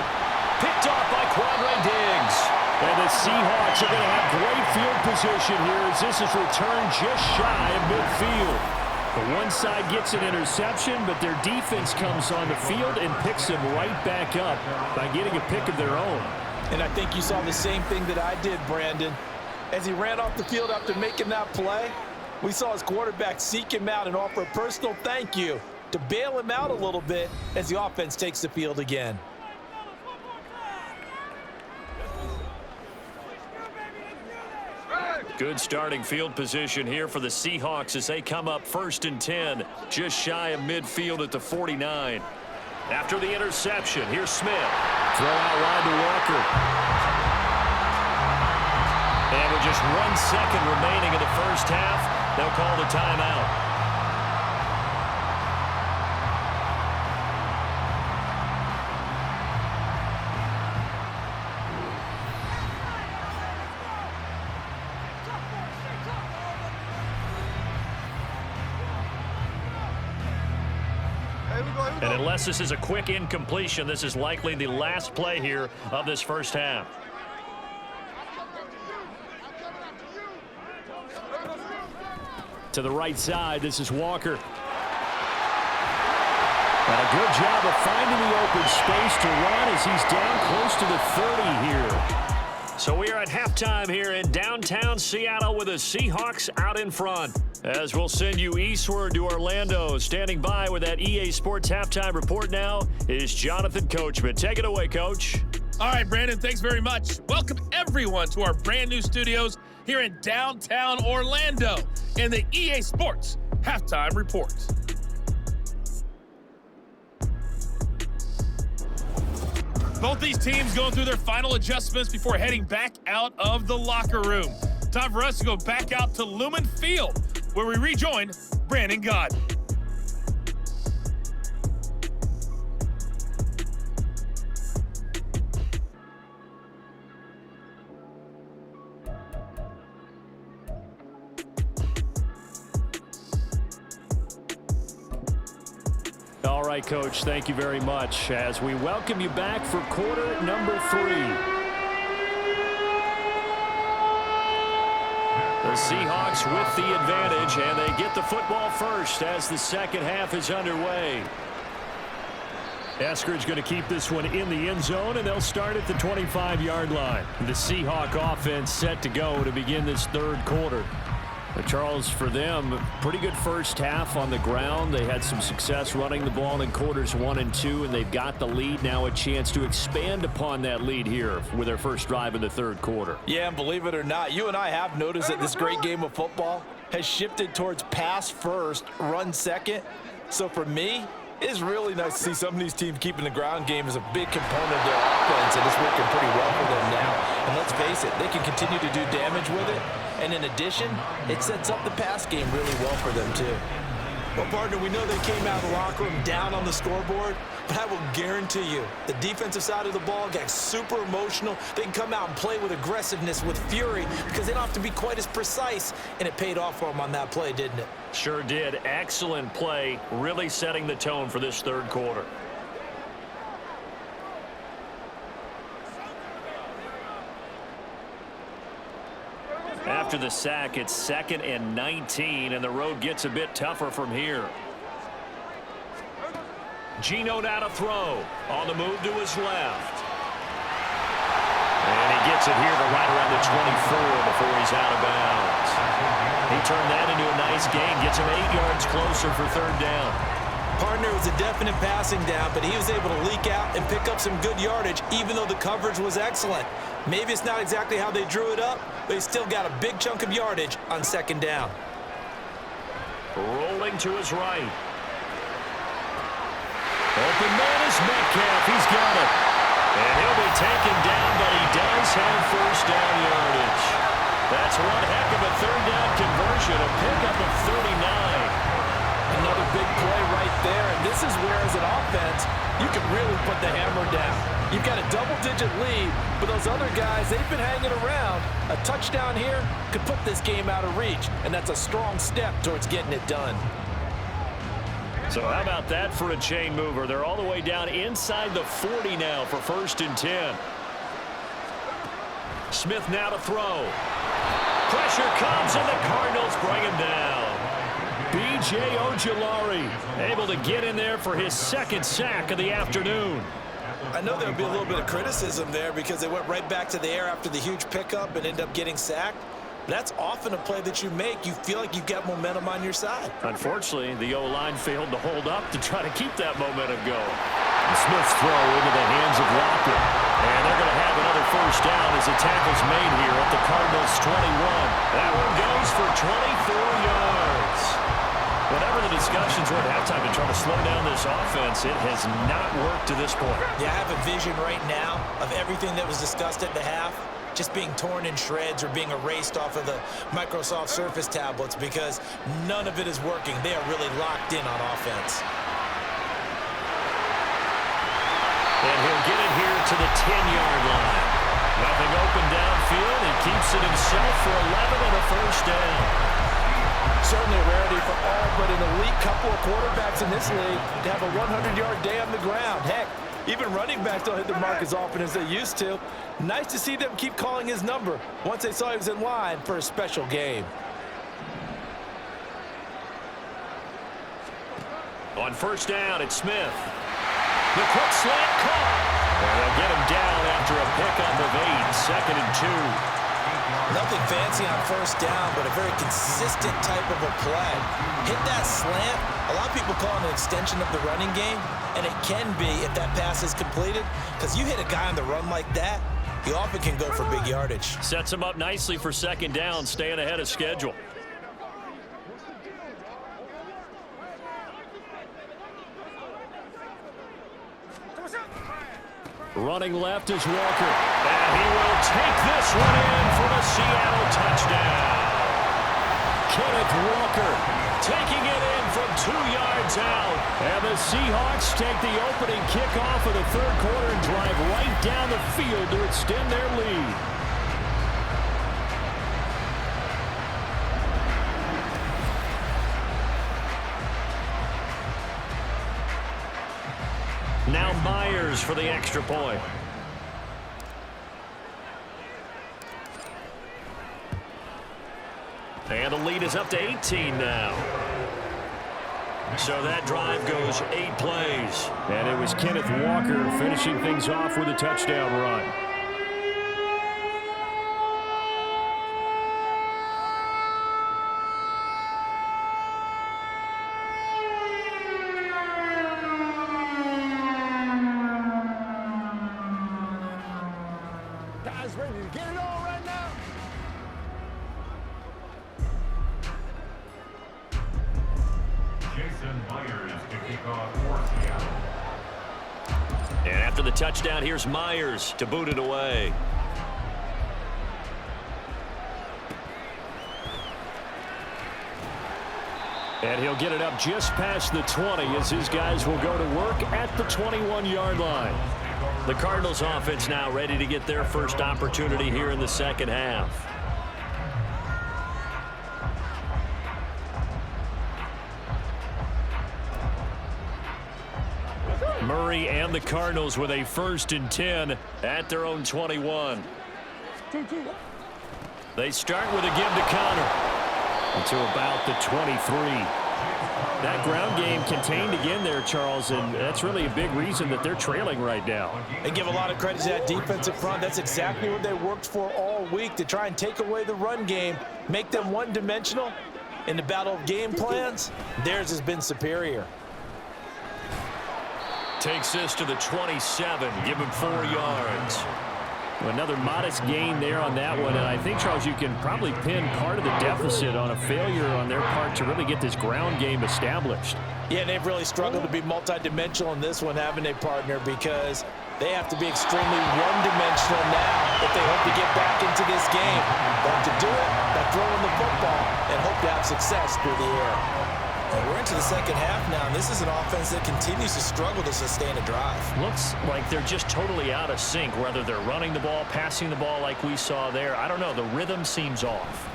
Picked off by Quadre Diggs. And the Seahawks are going to have great field position here as this is returned just shy of midfield. The one side gets an interception, but their defense comes on the field and picks them right back up by getting a pick of their own. And I think you saw the same thing that I did, Brandon. As he ran off the field after making that play, we saw his quarterback seek him out and offer a personal thank you to bail him out a little bit as the offense takes the field again. Good starting field position here for the Seahawks as they come up 1st and 10, just shy of midfield at the 49. After the interception, here's Smith. Throw out wide to Walker. And with just 1 second remaining in the first half, they'll call the timeout. And unless this is a quick incompletion, this is likely the last play here of this first half. To the right side, this is Walker. And a good job of finding the open space to run as he's down close to the 30 here. So we are at halftime here in downtown Seattle with the Seahawks out in front. As we'll send you eastward to Orlando. Standing by with that EA Sports halftime report now is Jonathan Coachman. Take it away, Coach. All right, Brandon, thanks very much. Welcome, everyone, to our brand new studios here in downtown Orlando in the EA Sports halftime report. Both these teams going through their final adjustments before heading back out of the locker room. Time for us to go back out to Lumen Field, where we rejoin Brandon Gott. All right, Coach, thank you very much as we welcome you back for quarter number 3. The Seahawks with the advantage, and they get the football first as the second half is underway. Eskridge going to keep this one in the end zone, and they'll start at the 25-yard line. The Seahawk offense set to go to begin this third quarter. But Charles, for them, pretty good first half on the ground. They had some success running the ball in quarters 1 and 2, and they've got the lead. Now a chance to expand upon that lead here with their first drive in the third quarter. Yeah, and believe it or not, you and I have noticed that this great game of football has shifted towards pass first, run second. So for me, it's really nice to see some of these teams keeping the ground game as a big component of their offense, and it's working pretty well for them now. And let's face it, they can continue to do damage with it. And in addition, it sets up the pass game really well for them, too. Well, partner, we know they came out of the locker room down on the scoreboard, but I will guarantee you the defensive side of the ball got super emotional. They can come out and play with aggressiveness, with fury, because they don't have to be quite as precise, and it paid off for them on that play, didn't it? Sure did. Excellent play, really setting the tone for this third quarter. After the sack, it's 2nd and 19, and the road gets a bit tougher from here. Geno now to throw. On the move to his left. And he gets it here to right around the 24 before he's out of bounds. He turned that into a nice gain, gets him 8 yards closer for third down. Partner, was a definite passing down, but he was able to leak out and pick up some good yardage, even though the coverage was excellent. Maybe it's not exactly how they drew it up, but he still got a big chunk of yardage on second down. Rolling to his right. Open man is Metcalf. He's got it. And he'll be taken down, but he does have first down yardage. That's one heck of a third down conversion, a pickup of 39. Another big play right there, and this is where, as an offense, you can really put the hammer down. You've got a double-digit lead, but those other guys, they've been hanging around. A touchdown here could put this game out of reach, and that's a strong step towards getting it done. So how about that for a chain mover? They're all the way down inside the 40 now for 1st and 10. Smith now to throw. Pressure comes, and the Cardinals bring him down. B.J. Ojulari able to get in there for his second sack of the afternoon. I know there would be a little bit of criticism there because they went right back to the air after the huge pickup and ended up getting sacked. That's often a play that you make. You feel like you've got momentum on your side. Unfortunately, the O-line failed to hold up to try to keep that momentum going. And Smith's throw into the hands of Walker. And they're going to have another first down as the tackle's made here at the Cardinals' 21. That one goes for 24 yards. Whatever the discussions were at halftime to try to slow down this offense, it has not worked to this point. Yeah, I have a vision right now of everything that was discussed at the half just being torn in shreds or being erased off of the Microsoft Surface tablets because none of it is working. They are really locked in on offense. And he'll get it here to the 10-yard line. Nothing open downfield. He keeps it himself for 11 and a first down. Certainly a rarity for all but an elite couple of quarterbacks in this league to have a 100-yard day on the ground. Heck, even running backs don't hit the mark as often as they used to. Nice to see them keep calling his number once they saw he was in line for a special game. On first down, it's Smith. The quick slant caught. And they'll get him down after a pickup of 8, second and 2. Nothing fancy on first down, but a very consistent type of a play. Hit that slant. A lot of people call it an extension of the running game, and it can be if that pass is completed, because you hit a guy on the run like that, he often can go for big yardage. Sets him up nicely for second down, staying ahead of schedule. Running left is Walker. And he will take this one in for the Seattle touchdown. Kenneth Walker taking it in from 2 yards out. And the Seahawks take the opening kickoff of the third quarter and drive right down the field to extend their lead. Now Myers for the extra point. And the lead is up to 18 now. So that drive goes 8 plays. And it was Kenneth Walker finishing things off with a touchdown run. Ready to get it on right now. Jason Myers to kick off for Seattle. And after the touchdown, here's Myers to boot it away. And he'll get it up just past the 20 as his guys will go to work at the 21-yard line. The Cardinals offense now ready to get their first opportunity here in the second half. Murray and the Cardinals with a 1st and 10 at their own 21. They start with a give to Connor to about the 23. That ground game contained again there, Charles, and that's really a big reason that they're trailing right now. They give a lot of credit to that defensive front. That's exactly what they worked for all week, to try and take away the run game, make them one-dimensional. In the battle of game plans, theirs has been superior. Takes this to the 27, give him 4 yards. Another modest gain there on that one, and I think, Charles, you can probably pin part of the deficit on a failure on their part to really get this ground game established. Yeah, they've really struggled to be multidimensional in this one, haven't they, partner, because they have to be extremely one-dimensional now if they hope to get back into this game. But to do it by throwing the football and hope to have success through the air. And we're into the second half now, and this is an offense that continues to struggle to sustain a drive. Looks like they're just totally out of sync, whether they're running the ball, passing the ball like we saw there. I don't know. The rhythm seems off.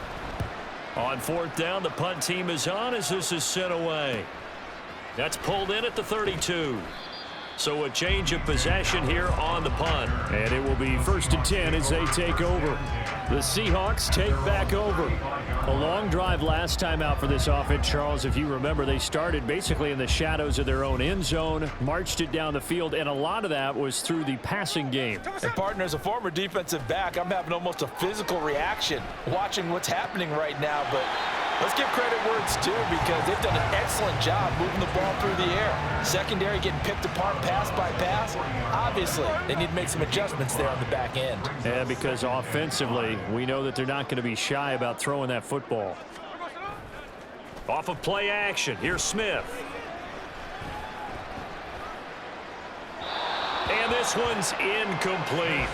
On 4th down, the punt team is on as this is sent away. That's pulled in at the 32. So a change of possession here on the punt. And it will be 1st and 10 as they take over. The Seahawks take back over. A long drive last time out for this offense, Charles. If you remember, they started basically in the shadows of their own end zone, marched it down the field, and a lot of that was through the passing game. And partner, as a former defensive back, I'm having almost a physical reaction watching what's happening right now. But let's give credit where it's due, because they've done an excellent job moving the ball through the air. Secondary getting picked apart pass by pass. Obviously, they need to make some adjustments there on the back end. Yeah, because offensively, we know that they're not going to be shy about throwing that football. Off of play action, here's Smith. And this one's incomplete.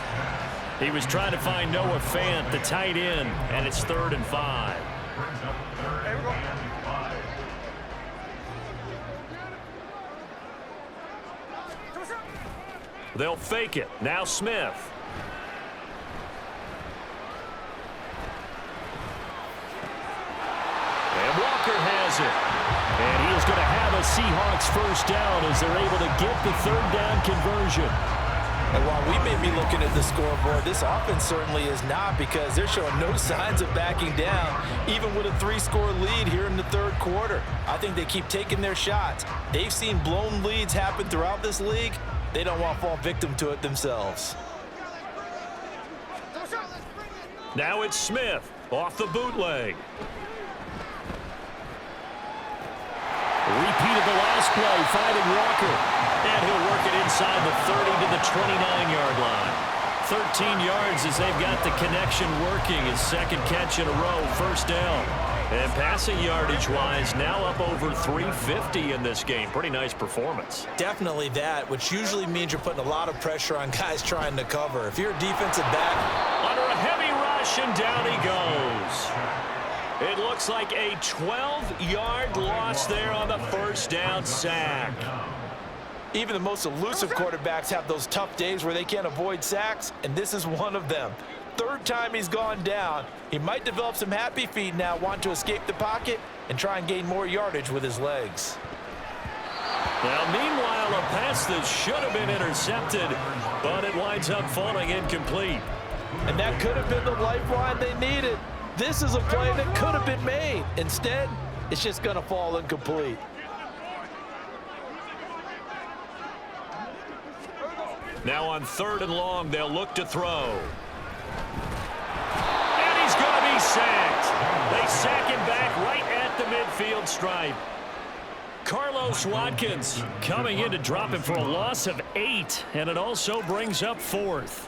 He was trying to find Noah Fant, the tight end, and it's 3rd and 5. They'll fake it. Now Smith. And Walker has it. And he is going to have a Seahawks first down as they're able to get the 3rd down conversion. And while we may be looking at the scoreboard, this offense certainly is not, because they're showing no signs of backing down, even with a 3-score lead here in the 3rd quarter. I think they keep taking their shots. They've seen blown leads happen throughout this league. They don't want to fall victim to it themselves. Now it's Smith off the bootleg. Repeat of the last play, finding Walker. And he'll work it inside the 30 to the 29-yard line. 13 yards as they've got the connection working. His 2nd catch in a row, 1st down. And passing yardage-wise, now up over 350 in this game. Pretty nice performance. Definitely that, which usually means you're putting a lot of pressure on guys trying to cover. If you're a defensive back, under a heavy rush, and down he goes. It looks like a 12-yard loss there on the 1st down sack. Even the most elusive quarterbacks have those tough days where they can't avoid sacks, and this is one of them. 3rd time he's gone down. He might develop some happy feet now, want to escape the pocket and try and gain more yardage with his legs. Now, meanwhile, a pass that should have been intercepted, but it winds up falling incomplete. And that could have been the lifeline they needed. This is a play that could have been made. Instead, it's just going to fall incomplete. Now on 3rd and long, they'll look to throw. And he's going to be sacked. They sack him back right at the midfield stripe. Carlos Watkins coming in to drop him for a loss of 8, and it also brings up 4th.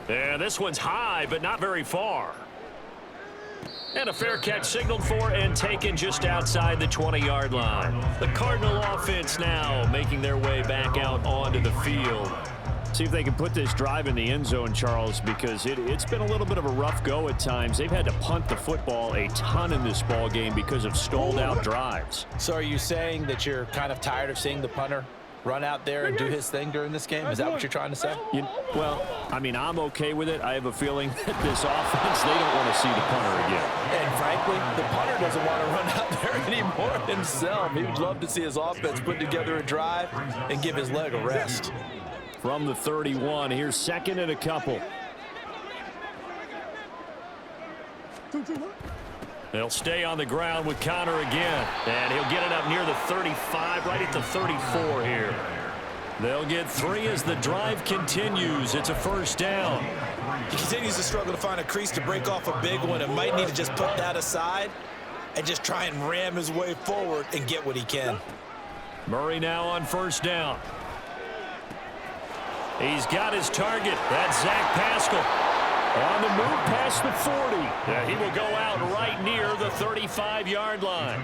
And this one's high, but not very far. And a fair catch signaled for and taken just outside the 20-yard line. The Cardinal offense now making their way back out onto the field. See if they can put this drive in the end zone, Charles, because it's been a little bit of a rough go at times. They've had to punt the football a ton in this ball game because of stalled out drives. So are you saying that you're kind of tired of seeing the punter run out there and do his thing during this game? Is that what you're trying to say? Well, I mean, I'm okay with it. I have a feeling that this offense, they don't want to see the punter again. And frankly, the punter doesn't want to run out there anymore himself. He would love to see his offense put together a drive and give his leg a rest. From the 31, here's 2nd and a couple. They'll stay on the ground with Connor again. And he'll get it up near the 35, right at the 34 here. They'll get 3 as the drive continues. It's a 1st down. He continues to struggle to find a crease to break off a big one and might need to just put that aside and just try and ram his way forward and get what he can. Murray now on 1st down. He's got his target. That's Zach Pascal. On the move past the 40. Yeah, he will go out right near the 35-yard line.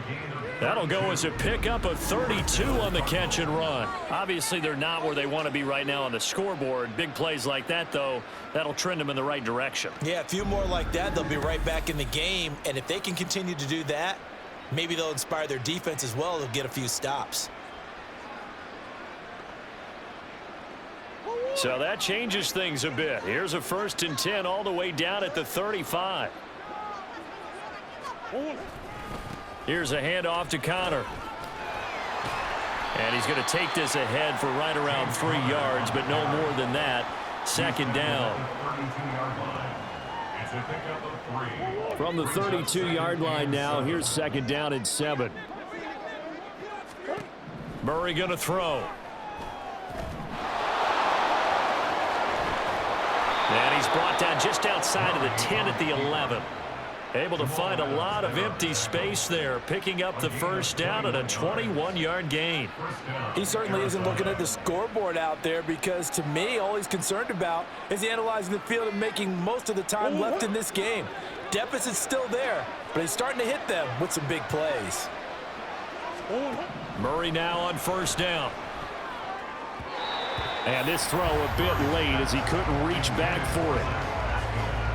That'll go as a pickup of 32 on the catch and run. Obviously, they're not where they want to be right now on the scoreboard. Big plays like that, though, that'll trend them in the right direction. Yeah, a few more like that, they'll be right back in the game. And if they can continue to do that, maybe they'll inspire their defense as well. They'll get a few stops. So that changes things a bit. Here's a 1st and 10 all the way down at the 35. Here's a handoff to Connor. And he's going to take this ahead for right around 3 yards, but no more than that. Second down. From the 32-yard line now, here's second down and 7. Murray going to throw. And he's brought down just outside of the 10 at the 11. Able to find a lot of empty space there, picking up the first down and a 21-yard gain. He certainly isn't looking at the scoreboard out there because, to me, all he's concerned about is analyzing the field and making most of the time left in this game. Deficit's still there, but he's starting to hit them with some big plays. Murray now on first down. And this throw a bit late as he couldn't reach back for it.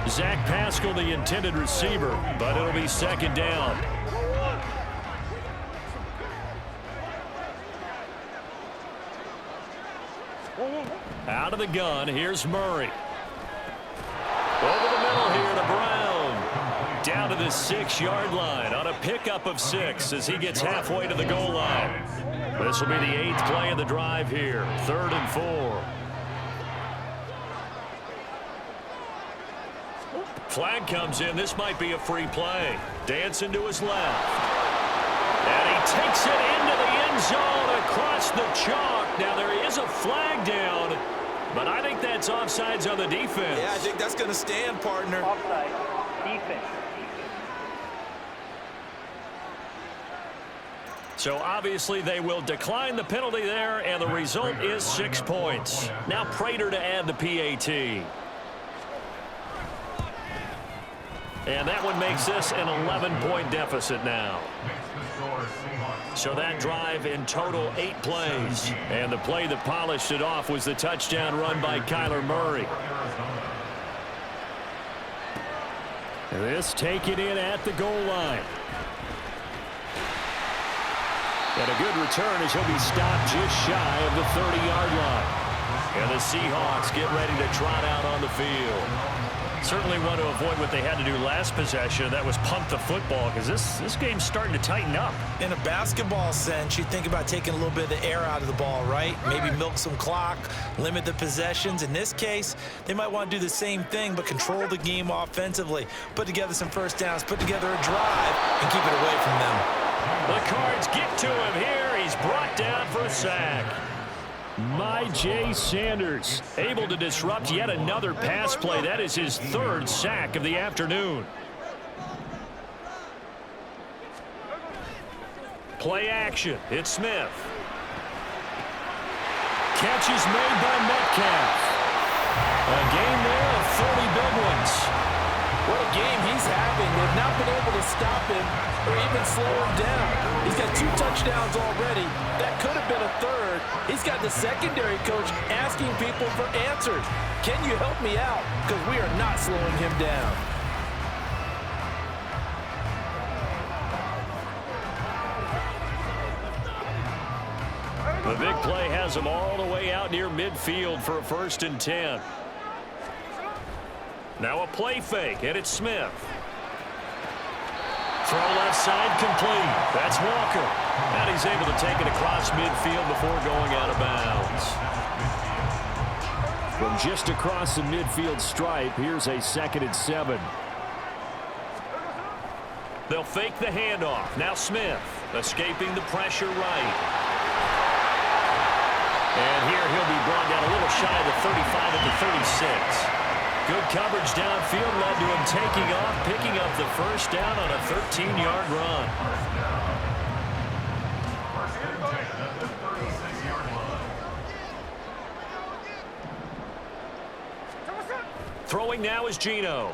Zach Pascal, the intended receiver, but it'll be second down. Out of the gun, here's Murray. Over the middle here to Brown. Down to the 6-yard line on a pickup of 6 as he gets halfway to the goal line. This will be the 8th play of the drive here. 3rd and 4. Flag comes in. This might be a free play. Dancing to his left. And he takes it into the end zone across the chalk. Now there is a flag down, but I think that's offsides on the defense. Yeah, I think that's going to stand, partner. Offside. Defense. So obviously they will decline the penalty there, and the result is 6 points. Now Prater to add the PAT. And that one makes this an 11-point deficit now. So that drive in total 8 plays. And the play that polished it off was the touchdown run by Kyler Murray. This taken in at the goal line. And a good return as he'll be stopped just shy of the 30-yard line. And the Seahawks get ready to trot out on the field. Certainly want to avoid what they had to do last possession. That was punt the football, because this game's starting to tighten up. In a basketball sense, you think about taking a little bit of the air out of the ball, right? Maybe milk some clock, limit the possessions. In this case, they might want to do the same thing, but control the game offensively. Put together some first downs, put together a drive, and keep it away from them. The Cards get to him here. He's brought down for a sack. J. Sanders able to disrupt yet another pass play. That is his 3rd sack of the afternoon. Play action. It's Smith. Catch is made by Metcalf. A game there of 30 big ones. What a game he's having. They've not been able to stop him or even slow him down. He's got 2 touchdowns already. That could have been a 3rd. He's got the secondary coach asking people for answers. Can you help me out? Because we are not slowing him down. The big play has him all the way out near midfield for a 1st and 10. Now a play fake, and it's Smith. Throw left side complete. That's Walker. And he's able to take it across midfield before going out of bounds. From just across the midfield stripe, here's a 2nd and 7. They'll fake the handoff. Now Smith escaping the pressure right. And here he'll be brought down a little shy of the 35 at the 36. Good coverage downfield led to him taking off, picking up the first down on a 13-yard run. Throwing now is Geno.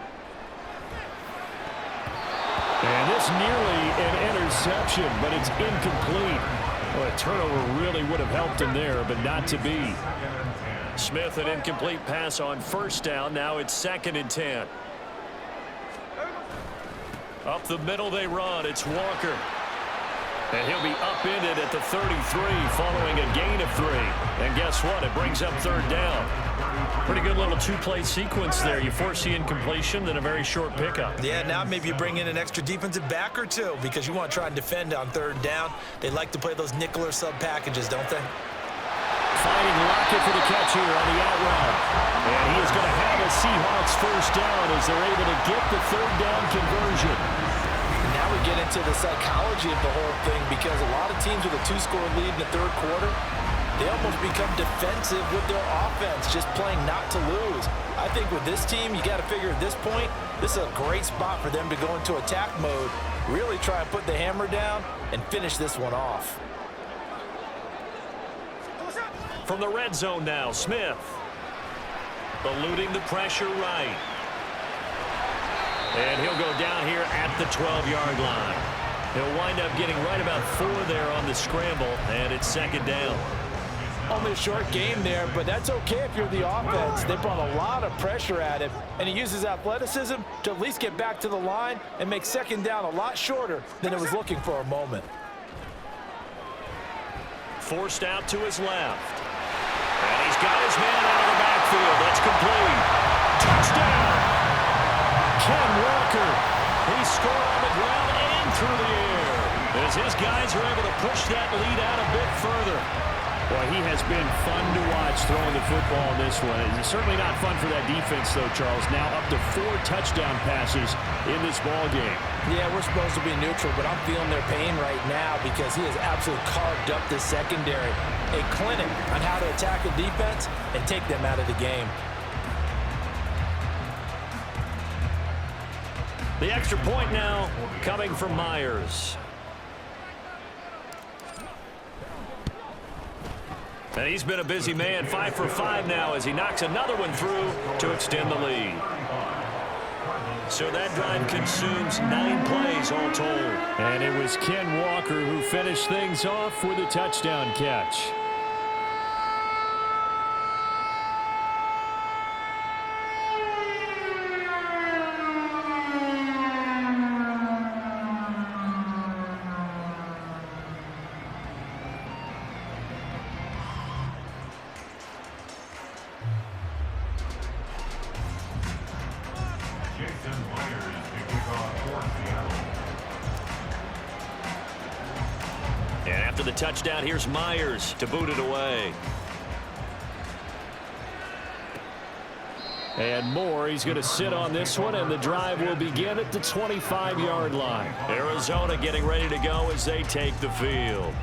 And this nearly an interception, but it's incomplete. Well, a turnover really would have helped him there, but not to be. Smith, an incomplete pass on first down. Now it's 2nd and 10. Up the middle they run. It's Walker. And he'll be upended at the 33 following a gain of 3. And guess what? It brings up third down. Pretty good little two-play sequence there. You force the incompletion, then a very short pickup. Yeah, now maybe you bring in an extra defensive back or two because you want to try and defend on third down. They like to play those nickel or sub packages, don't they? Finding Lockett for the catch here on the out route. And he is going to have a Seahawks first down as they're able to get the third down conversion. Now we get into the psychology of the whole thing because a lot of teams with a 2-score lead in the third quarter, they almost become defensive with their offense, just playing not to lose. I think with this team, you got to figure at this point, this is a great spot for them to go into attack mode, really try and put the hammer down and finish this one off. From the red zone now, Smith. Eluding the pressure right. And he'll go down here at the 12-yard line. He'll wind up getting right about 4 there on the scramble, and it's second down. Only a short game there, but that's okay if you're the offense. They brought a lot of pressure at him, and he uses athleticism to at least get back to the line and make second down a lot shorter than it was looking for a moment. Forced out to his left. And he's got his man out of the backfield. That's complete. Touchdown! Ken Walker. He scored on the ground and through the air as his guys are able to push that lead out a bit further. Boy, he has been fun to watch throwing the football in this one. It's certainly not fun for that defense, though, Charles. Now up to 4 touchdown passes in this ball game. Yeah, we're supposed to be neutral, but I'm feeling their pain right now because he has absolutely carved up this secondary. A clinic on how to attack a defense and take them out of the game. The extra point now coming from Myers. And he's been a busy man, 5 for 5 now as he knocks another one through to extend the lead. So that drive consumes 9 plays all told. And it was Ken Walker who finished things off with a touchdown catch. And after the touchdown, here's Myers to boot it away. And Moore, he's going to sit on this one, and the drive will begin at the 25-yard line. Arizona getting ready to go as they take the field.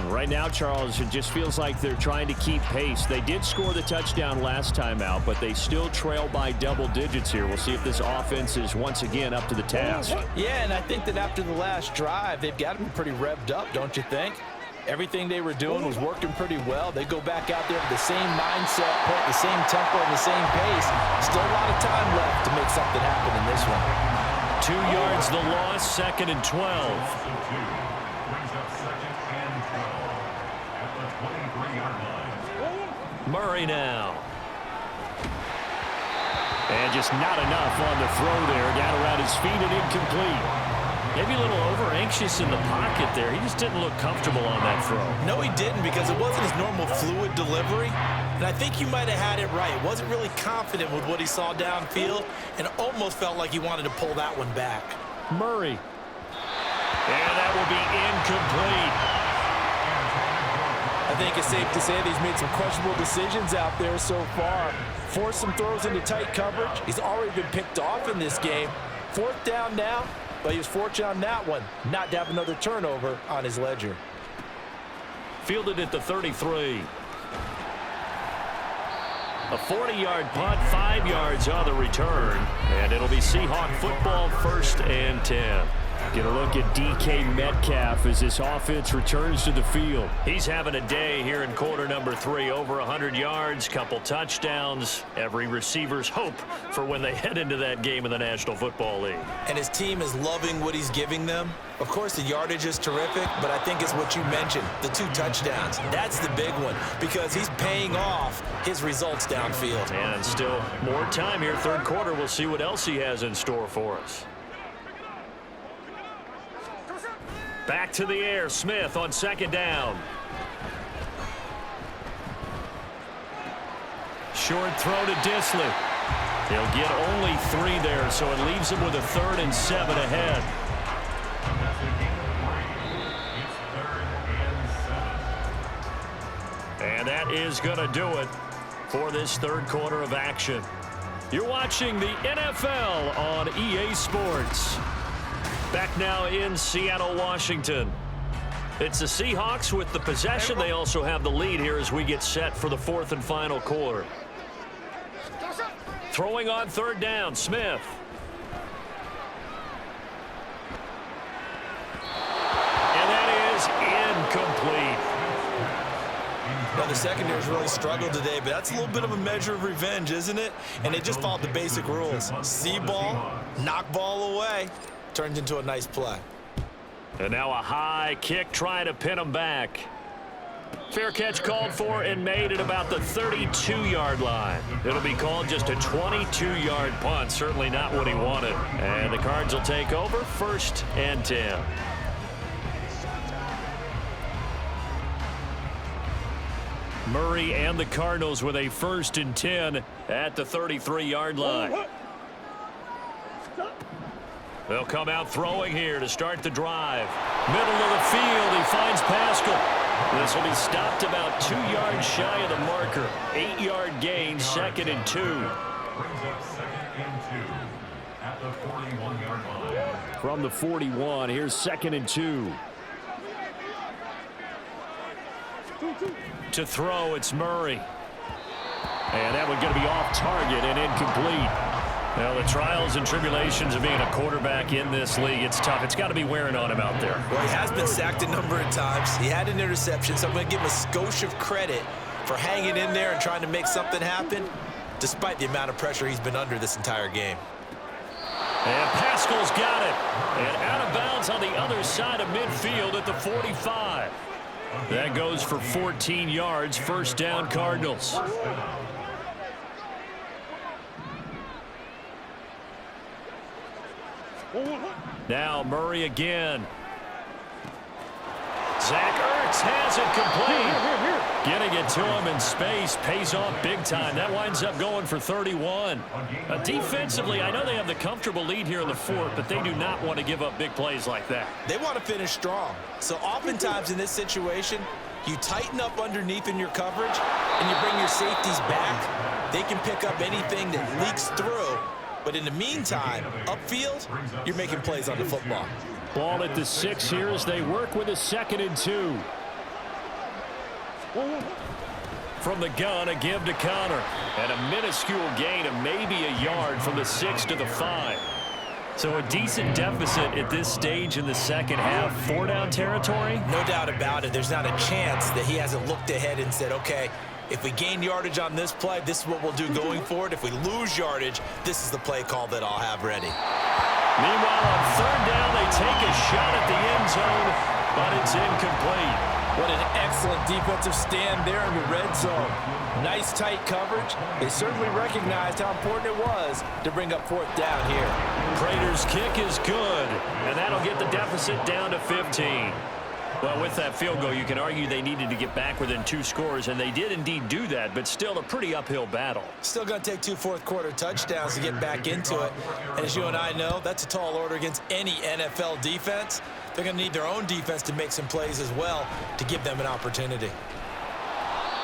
Right now, Charles, it just feels like they're trying to keep pace. They did score the touchdown last time out, but they still trail by double digits here. We'll see if this offense is once again up to the task. Yeah, and I think that after the last drive, they've got to be pretty revved up, don't you think? Everything they were doing was working pretty well. They go back out there with the same mindset, put the same tempo and the same pace. Still a lot of time left to make something happen in this one. 2 yards the loss, 2nd and 12. Murray now. And just not enough on the throw there. Got around his feet and incomplete. Maybe a little over-anxious in the pocket there. He just didn't look comfortable on that throw. No, he didn't because it wasn't his normal fluid delivery. And I think he might have had it right. Wasn't really confident with what he saw downfield and almost felt like he wanted to pull that one back. Murray. And that will be incomplete. I think it's safe to say that he's made some questionable decisions out there so far. Forced some throws into tight coverage. He's already been picked off in this game. 4th down now, but he was fortunate on that one not to have another turnover on his ledger. Fielded at the 33. A 40-yard punt, 5 yards on the return, and it'll be Seahawk football, 1st and 10. Get a look at DK Metcalf as this offense returns to the field. He's having a day here in quarter number 3. Over 100 yards, couple touchdowns. Every receiver's hope for when they head into that game in the National Football League. And his team is loving what he's giving them. Of course, the yardage is terrific, but I think it's what you mentioned, the 2 touchdowns. That's the big one because he's paying off his results downfield. And still more time here, 3rd quarter. We'll see what else he has in store for us. Back to the air. Smith on second down. Short throw to Disley. He'll get only 3 there, so it leaves him with a 3rd and 7 ahead. And that is going to do it for this third quarter of action. You're watching the NFL on EA Sports. Back now in Seattle, Washington. It's the Seahawks with the possession. They also have the lead here as we get set for the 4th and final quarter. Throwing on 3rd down, Smith. And that is incomplete. Now, the secondary's really struggled today, but that's a little bit of a measure of revenge, isn't it? And they just followed the basic rules. See ball, knock ball away. Turns into a nice play. And now a high kick trying to pin him back. Fair catch called for and made at about the 32-yard line. It'll be called just a 22-yard punt. Certainly not what he wanted. And the Cards will take over 1st and 10. Murray and the Cardinals with a 1st and 10 at the 33-yard line. They'll come out throwing here to start the drive. Middle of the field, he finds Pascal. This will be stopped about 2 yards shy of the marker. 8-yard gain, 2nd and 2. Brings up 2nd and 2 at the 41-yard line. From the 41, here's 2nd and 2. To throw, it's Murray. And that one going to be off target and incomplete. Well, the trials and tribulations of being a quarterback in this league, it's tough. It's got to be wearing on him out there. Well, he has been sacked a number of times. He had an interception, so I'm going to give him a skosh of credit for hanging in there and trying to make something happen, despite the amount of pressure he's been under this entire game. And Pascal's got it. And out of bounds on the other side of midfield at the 45. That goes for 14 yards, 1st down Cardinals. Now Murray again. Zach Ertz has it complete. Getting it to him in space pays off big time. That winds up going for 31. Defensively, I know they have the comfortable lead here in the 4th, but they do not want to give up big plays like that. They want to finish strong. So oftentimes in this situation, you tighten up underneath in your coverage and you bring your safeties back. They can pick up anything that leaks through. But in the meantime, upfield, you're making plays on the football. Ball at the 6 here as they work with a 2nd and 2. From the gun, a give to Connor. And a minuscule gain of maybe a yard from the 6 to the 5. So a decent deficit at this stage in the second half. 4-down territory? No doubt about it. There's not a chance that he hasn't looked ahead and said, okay, if we gain yardage on this play, this is what we'll do going forward. If we lose yardage, this is the play call that I'll have ready. Meanwhile, on 3rd down, they take a shot at the end zone, but it's incomplete. What an excellent defensive stand there in the red zone. Nice tight coverage. They certainly recognized how important it was to bring up 4th down here. Prater's kick is good, and that'll get the deficit down to 15. Well, with that field goal, you can argue they needed to get back within 2 scores, and they did indeed do that, but still a pretty uphill battle. Still going to take 2 fourth-quarter touchdowns to get back into it. And as you and I know, that's a tall order against any NFL defense. They're going to need their own defense to make some plays as well to give them an opportunity.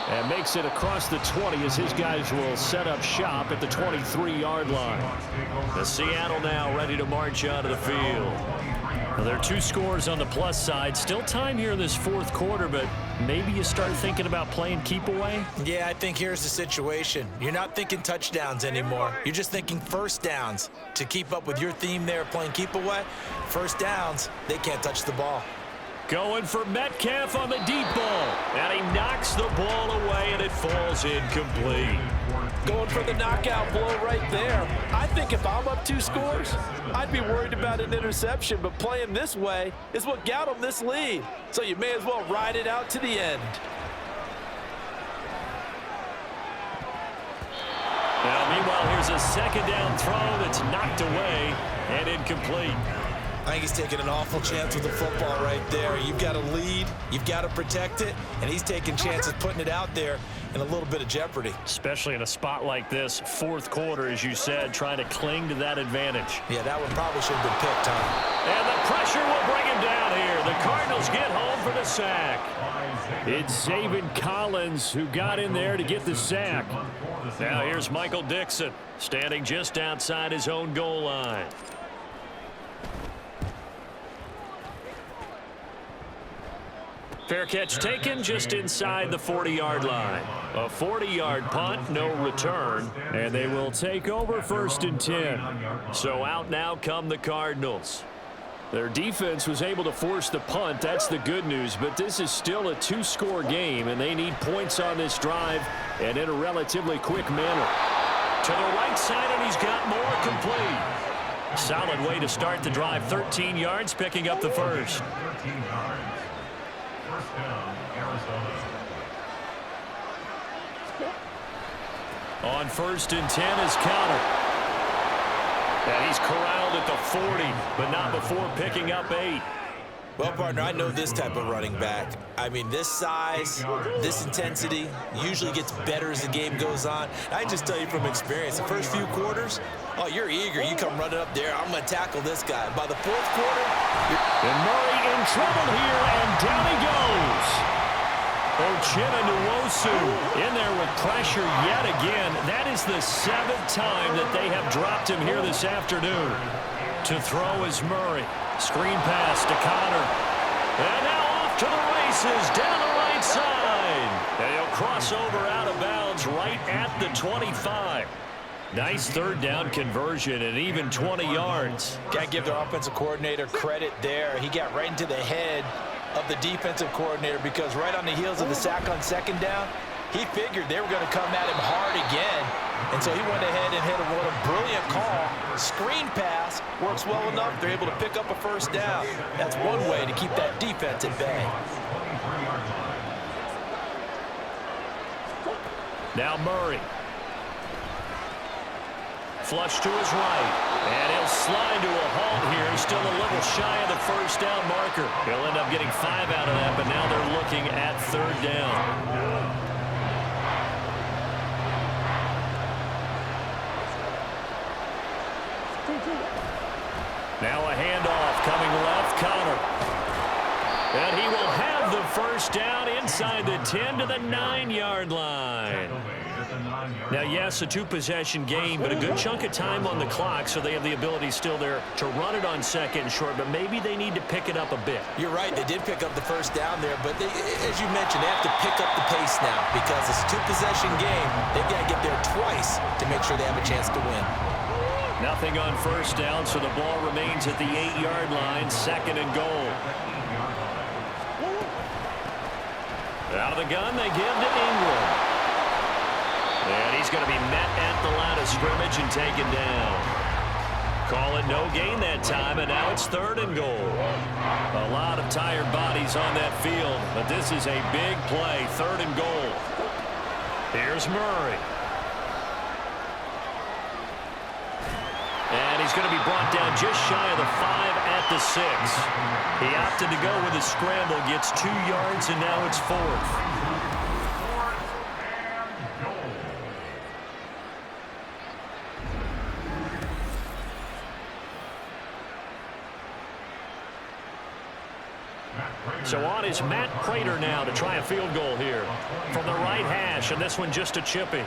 And makes it across the 20 as his guys will set up shop at the 23-yard line. The Seattle now ready to march out of the field. Well, there are 2 scores on the plus side. Still time here in this 4th quarter, but maybe you start thinking about playing keep away? Yeah, I think here's the situation. You're not thinking touchdowns anymore. You're just thinking 1st downs. To keep up with your theme there, playing keep away, 1st downs, they can't touch the ball. Going for Metcalf on the deep ball. And he knocks the ball away, and it falls incomplete. Going for the knockout blow right there. I think if I'm up 2 scores, I'd be worried about an interception, but playing this way is what got them this lead. So you may as well ride it out to the end. Now, meanwhile, here's a 2nd down throw that's knocked away and incomplete. I think he's taking an awful chance with the football right there. You've got to lead, you've got to protect it, and he's taking chances putting it out there in a little bit of jeopardy. Especially in a spot like this, fourth quarter, as you said, trying to cling to that advantage. Yeah, that one probably should have been picked, Tom. And the pressure will bring him down here. The Cardinals get home for the sack. It's Zaven Collins who got in there to get the sack. Now here's Michael Dixon, standing just outside his own goal line. Fair catch taken just inside the 40-yard line. A 40-yard punt, no return, and they will take over 1st and 10. So out now come the Cardinals. Their defense was able to force the punt. That's the good news, but this is still a 2-score game, and they need points on this drive and in a relatively quick manner. To the right side, and he's got more complete. Solid way to start the drive. 13 yards, picking up the first. 13 yards. First down, Arizona. On 1st and 10 is Counter. And he's corralled at the 40, but not before picking up 8. Well, partner, I know this type of running back. I mean, this size, this intensity usually gets better as the game goes on. I can just tell you from experience, the first few quarters, oh, you're eager. You come running up there, I'm going to tackle this guy. By the fourth quarter, and Murray in trouble here, and down he goes. Geno in there with pressure yet again. That is the 7th time that they have dropped him here this afternoon. To throw is Murray. Screen pass to Connor. And now off to the races down the right side. And he'll cross over out of bounds right at the 25. Nice 3rd down conversion and even 20 yards. Got to give their offensive coordinator credit there. He got right into the head of the defensive coordinator because right on the heels of the sack on 2nd down, he figured they were going to come at him hard again. And so he went ahead and hit what a brilliant call. Screen pass works well enough. They're able to pick up a 1st down. That's one way to keep that defense at bay. Now Murray. Flush to his right. And he'll slide to a halt here. Still a little shy of the 1st down marker. He'll end up getting 5 out of that, but now they're looking at 3rd down. Now a handoff coming left, Connor. And he will have the 1st down inside the 10 to the 9-yard line. Now, yes, a 2-possession game, but a good chunk of time on the clock, so they have the ability still there to run it on 2nd and short, but maybe they need to pick it up a bit. You're right. They did pick up the 1st down there, but as you mentioned, they have to pick up the pace now because it's a 2-possession game. They've got to get there twice to make sure they have a chance to win. Nothing on 1st down, so the ball remains at the 8-yard line, 2nd and goal. Out of the gun, they give to Ingram. And he's going to be met at the line of scrimmage and taken down. Call it no gain that time, and now it's 3rd and goal. A lot of tired bodies on that field, but this is a big play, 3rd and goal. Here's Murray. And he's going to be brought down just shy of the 5 at the 6. He opted to go with a scramble, gets 2 yards, and now it's 4th. So on is Matt Prater now to try a field goal here from the right hash, and this one just a chippy.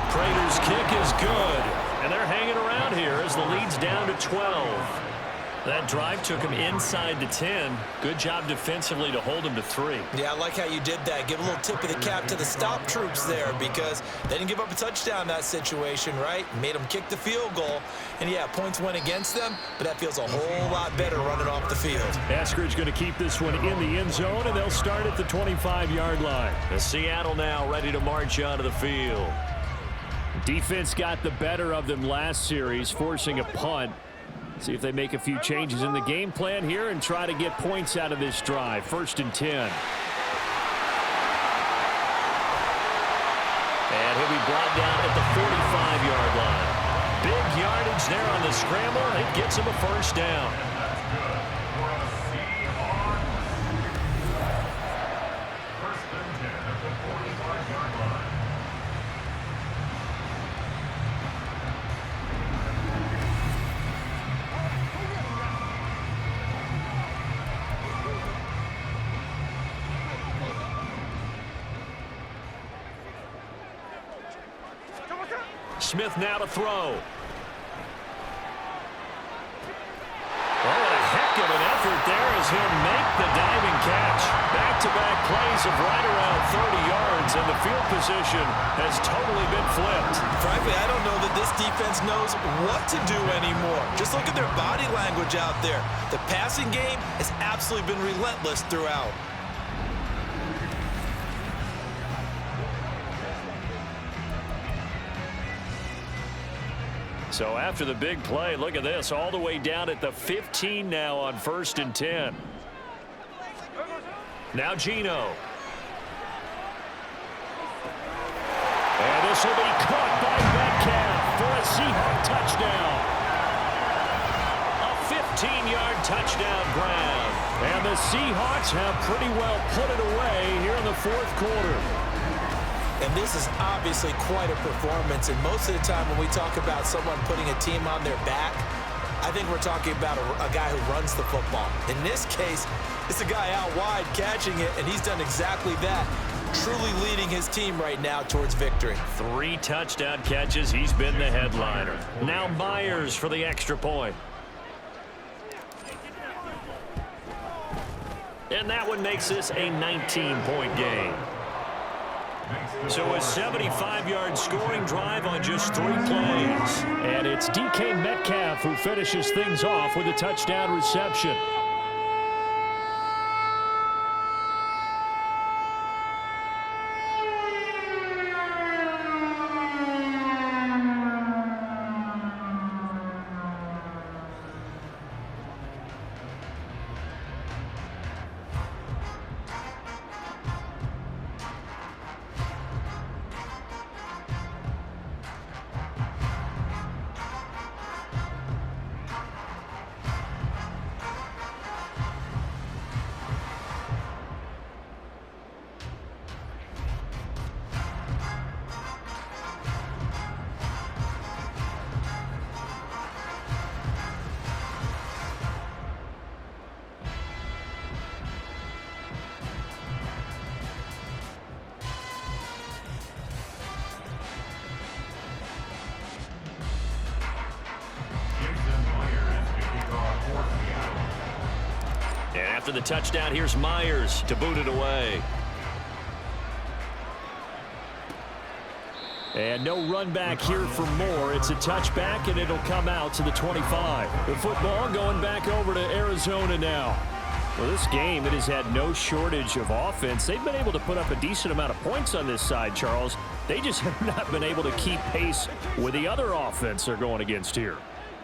Prater's kick is good, and they're hanging around here as the lead's down to 12. That drive took him inside the 10. Good job defensively to hold him to 3. Yeah, I like how you did that. Give a little tip of the cap to the stop troops there because they didn't give up a touchdown in that situation, right? Made them kick the field goal. And, yeah, points went against them, but that feels a whole lot better running off the field. Eskridge going to keep this one in the end zone, and they'll start at the 25-yard line. The Seattle now ready to march onto the field. Defense got the better of them last series, forcing a punt. See if they make a few changes in the game plan here and try to get points out of this drive. 1st and 10. And he'll be brought down at the 45-yard line. Big yardage there on the scramble. It gets him a first down. Smith now to throw. Oh, what a heck of an effort there as he'll make the diving catch. Back-to-back plays of right around 30 yards, and the field position has totally been flipped. Frankly, I don't know that this defense knows what to do anymore. Just look at their body language out there. The passing game has absolutely been relentless throughout. So after the big play, look at this, all the way down at the 15 now on 1st and 10. Now Geno. And this will be caught by Metcalf for a Seahawks touchdown. A 15-yard touchdown grab. And the Seahawks have pretty well put it away here in the 4th quarter. And this is obviously quite a performance. And most of the time when we talk about someone putting a team on their back, I think we're talking about a guy who runs the football. In this case, it's a guy out wide catching it, and he's done exactly that, truly leading his team right now towards victory. 3 touchdown catches. He's been the headliner. Now Myers for the extra point. And that one makes this a 19-point game. So a 75-yard scoring drive on just 3 plays. And it's DK Metcalf who finishes things off with a touchdown reception. After the touchdown, here's Myers to boot it away. And no run back here for more. It's a touchback, and it'll come out to the 25. The football going back over to Arizona now. Well, this game, it has had no shortage of offense. They've been able to put up a decent amount of points on this side, Charles. They just have not been able to keep pace with the other offense they're going against here.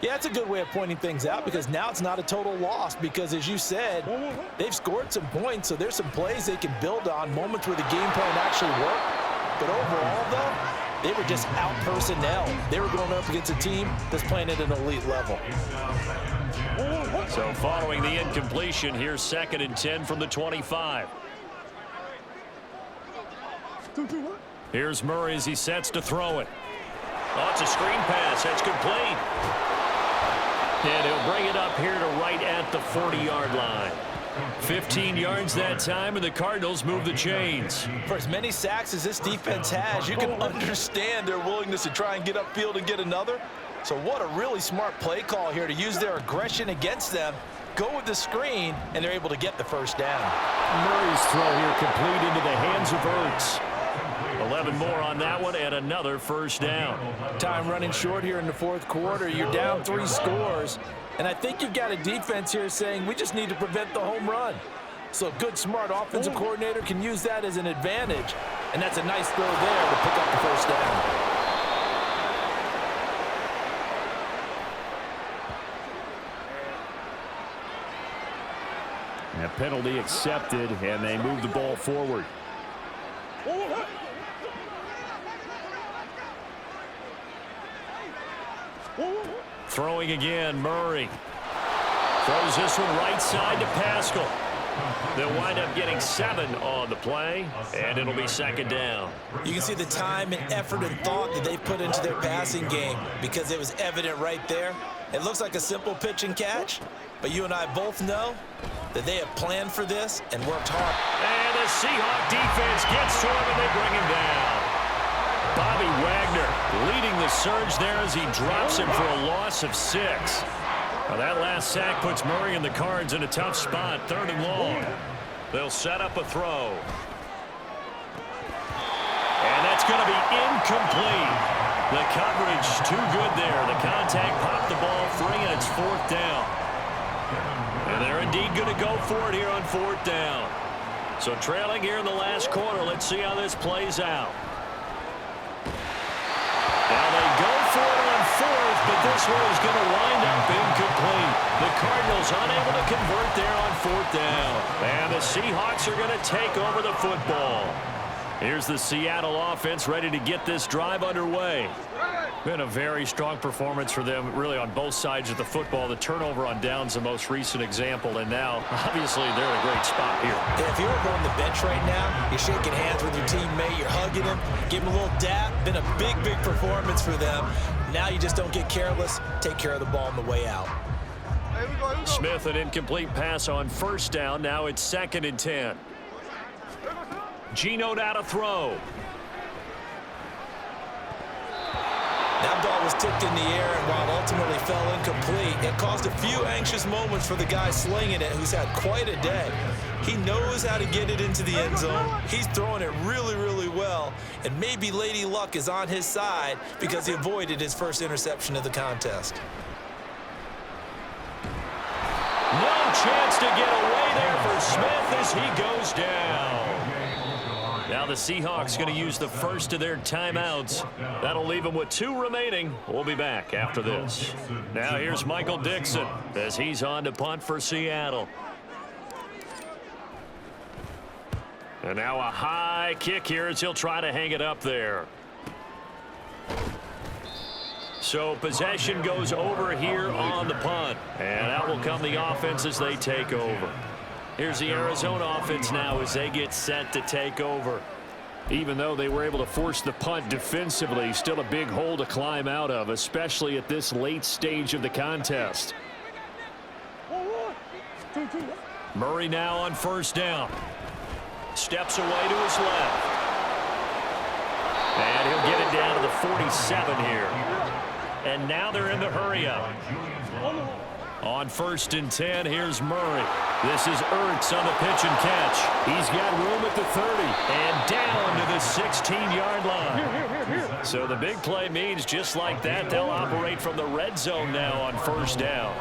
Yeah, it's a good way of pointing things out because now it's not a total loss because, as you said, they've scored some points, so there's some plays they can build on, moments where the game plan actually worked. But overall, though, they were just out personnel. They were going up against a team that's playing at an elite level. So following the incompletion, here's 2nd and 10 from the 25. Here's Murray as he sets to throw it. Oh, it's a screen pass. That's complete. And he'll bring it up here to right at the 40-yard line. 15 yards that time, and the Cardinals move the chains. For as many sacks as this defense has, you can understand their willingness to try and get upfield and get another. So what a really smart play call here to use their aggression against them, go with the screen, and they're able to get the first down. Murray's throw here complete into the hands of Ertz. 11 more on that one, and another first down. Time running short here in the 4th quarter. You're down 3 scores. And I think you've got a defense here saying we just need to prevent the home run. So a good, smart offensive coordinator can use that as an advantage. And that's a nice throw there to pick up the first down. A penalty accepted, and they move the ball forward. Throwing again, Murray. Throws this one right side to Pascal. They'll wind up getting 7 on the play, and it'll be second down. You can see the time and effort and thought that they put into their passing game because it was evident right there. It looks like a simple pitch and catch, but you and I both know that they have planned for this and worked hard. And the Seahawk defense gets to him, and they bring him down. Bobby Wagner leading the surge there as he drops him for a loss of 6. Well, that last sack puts Murray and the Cards in a tough spot, 3rd and long. They'll set up a throw. And that's going to be incomplete. The coverage too good there. The contact popped the ball free, and it's 4th down. And they're indeed going to go for it here on 4th down. So trailing here in the last quarter. Let's see how this plays out. Now they go for it on 4th, but this one is going to wind up incomplete. The Cardinals unable to convert there on 4th down. And the Seahawks are going to take over the football. Here's the Seattle offense ready to get this drive underway. Been a very strong performance for them, really, on both sides of the football. The turnover on downs, the most recent example, and now, obviously, they're in a great spot here. Yeah, if you were on the bench right now, you're shaking hands with your teammate, you're hugging him, give him a little dap. Been a big, big performance for them. Now you just don't get careless. Take care of the ball on the way out. Smith, an incomplete pass on 1st down. Now it's 2nd and 10. Geno now to throw. That ball was tipped in the air, and while it ultimately fell incomplete, it caused a few anxious moments for the guy slinging it, who's had quite a day. He knows how to get it into the end zone. He's throwing it really, really well, and maybe Lady Luck is on his side because he avoided his first interception of the contest. No chance to get away there for Smith as he goes down. Now the Seahawks going to use the first of their timeouts. That'll leave them with 2 remaining. We'll be back after this. Now here's Michael Dixon as he's on to punt for Seattle. And now a high kick here as he'll try to hang it up there. So possession goes over here on the punt. And out will come the offense as they take over. Here's the Arizona offense now as they get set to take over. Even though they were able to force the punt defensively, still a big hole to climb out of, especially at this late stage of the contest. Murray now on 1st down. Steps away to his left. And he'll get it down to the 47 here. And now they're in the hurry-up. On 1st and 10, here's Murray. This is Ertz on the pitch and catch. He's got room at the 30 and down to the 16-yard line. So the big play means just like that, they'll operate from the red zone now on 1st down.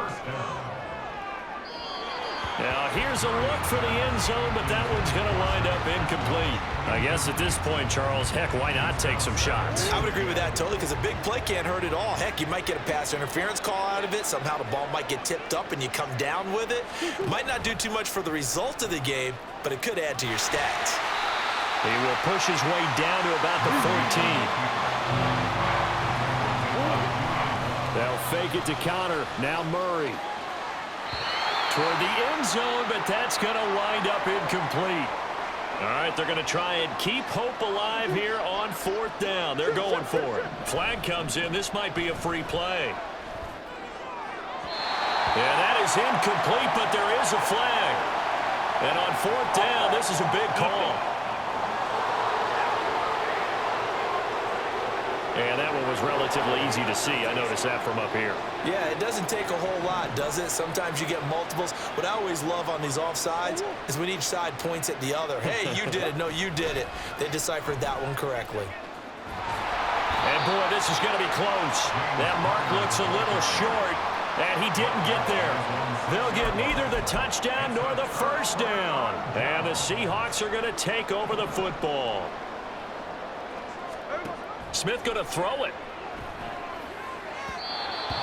Now here's a look for the end zone, but that one's going to wind up incomplete. I guess at this point, Charles, heck, why not take some shots? I would agree with that totally, because a big play can't hurt at all. Heck, you might get a pass interference call out of it. Somehow the ball might get tipped up and you come down with it. Might not do too much for the result of the game, but it could add to your stats. He will push his way down to about the 14. They'll fake it to Connor. Now Murray. Toward the end zone, but that's going to wind up incomplete. All right, they're going to try and keep hope alive here on 4th down. They're going for it. Flag comes in. This might be a free play. Yeah, that is incomplete, but there is a flag. And on 4th down, this is a big call. And that one was relatively easy to see. I noticed that from up here. Yeah, it doesn't take a whole lot, does it? Sometimes you get multiples. What I always love on these offsides is when each side points at the other. Hey, you did it. No, you did it. They deciphered that one correctly. And, boy, this is going to be close. That mark looks a little short, and he didn't get there. They'll get neither the touchdown nor the 1st down. And the Seahawks are going to take over the football. Smith going to throw it.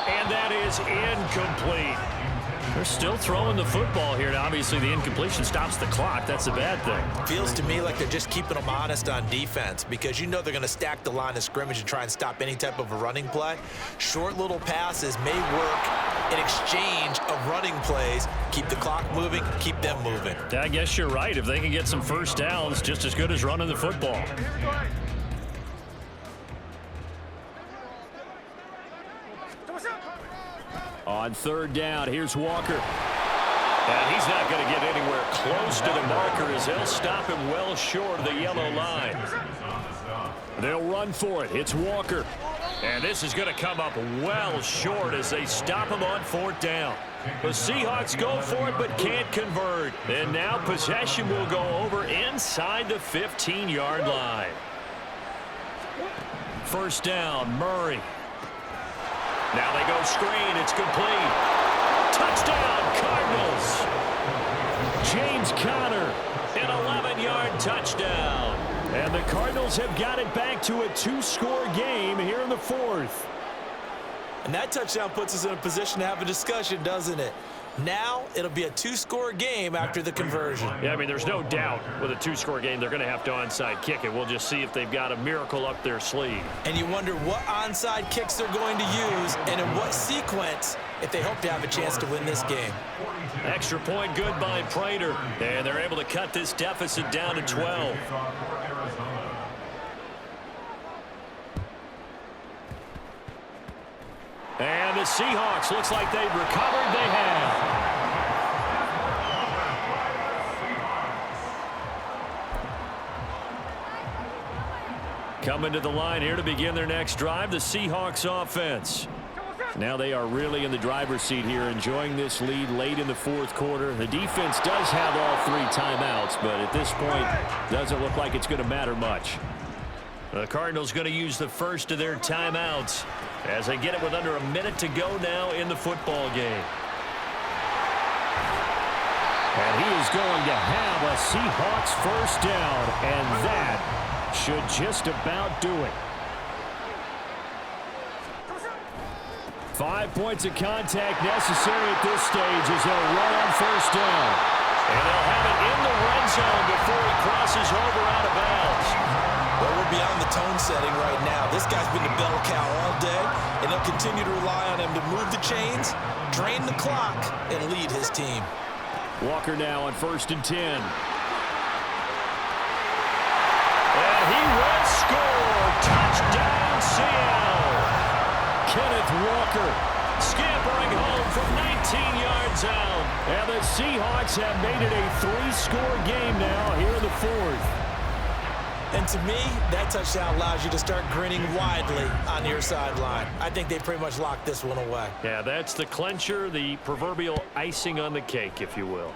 And that is incomplete. They're still throwing the football here. Now, obviously, the incompletion stops the clock. That's a bad thing. Feels to me like they're just keeping them honest on defense because you know they're going to stack the line of scrimmage and try and stop any type of a running play. Short little passes may work in exchange of running plays. Keep the clock moving, keep them moving. I guess you're right. If they can get some first downs, just as good as running the football. On third down, here's Walker. And he's not going to get anywhere close to the marker as they'll stop him well short of the yellow line. They'll run for it. It's Walker. And this is going to come up well short as they stop him on fourth down. The Seahawks go for it but can't convert. And now possession will go over inside the 15-yard line. First down, Murray. Now they go screen. It's complete. Touchdown, Cardinals. James Conner, an 11-yard touchdown. And the Cardinals have got it back to a 2-score game here in the fourth. And that touchdown puts us in a position to have a discussion, doesn't it? Now it'll be a 2-score game after the conversion. Yeah, I mean, there's no doubt with a 2-score game they're going to have to onside kick it. We'll just see if they've got a miracle up their sleeve. And you wonder what onside kicks they're going to use and in what sequence if they hope to have a chance to win this game. Extra point good by Prater. And they're able to cut this deficit down to 12. And the Seahawks, looks like they've recovered. They have. Coming to the line here to begin their next drive, the Seahawks offense. Now they are really in the driver's seat here, enjoying this lead late in the fourth quarter. The defense does have all 3 timeouts, but at this point, doesn't look like it's going to matter much. The Cardinals going to use the first of their timeouts as they get it with under a minute to go now in the football game. And he is going to have a Seahawks first down, and that should just about do it. 5 points of contact necessary at this stage as they'll run on first down. And they'll have it in the red zone before he crosses over out of bounds. Well, we're beyond the tone setting right now. This guy's been the bell cow all day, and they'll continue to rely on him to move the chains, drain the clock, and lead his team. Walker now on 1st and 10. And he will score. Touchdown, Seattle. Kenneth Walker scampering home from 19 yards out. And the Seahawks have made it a 3-score game now here in the fourth. And to me, that touchdown allows you to start grinning widely on your sideline. I think they pretty much locked this one away. Yeah, that's the clincher, the proverbial icing on the cake, if you will.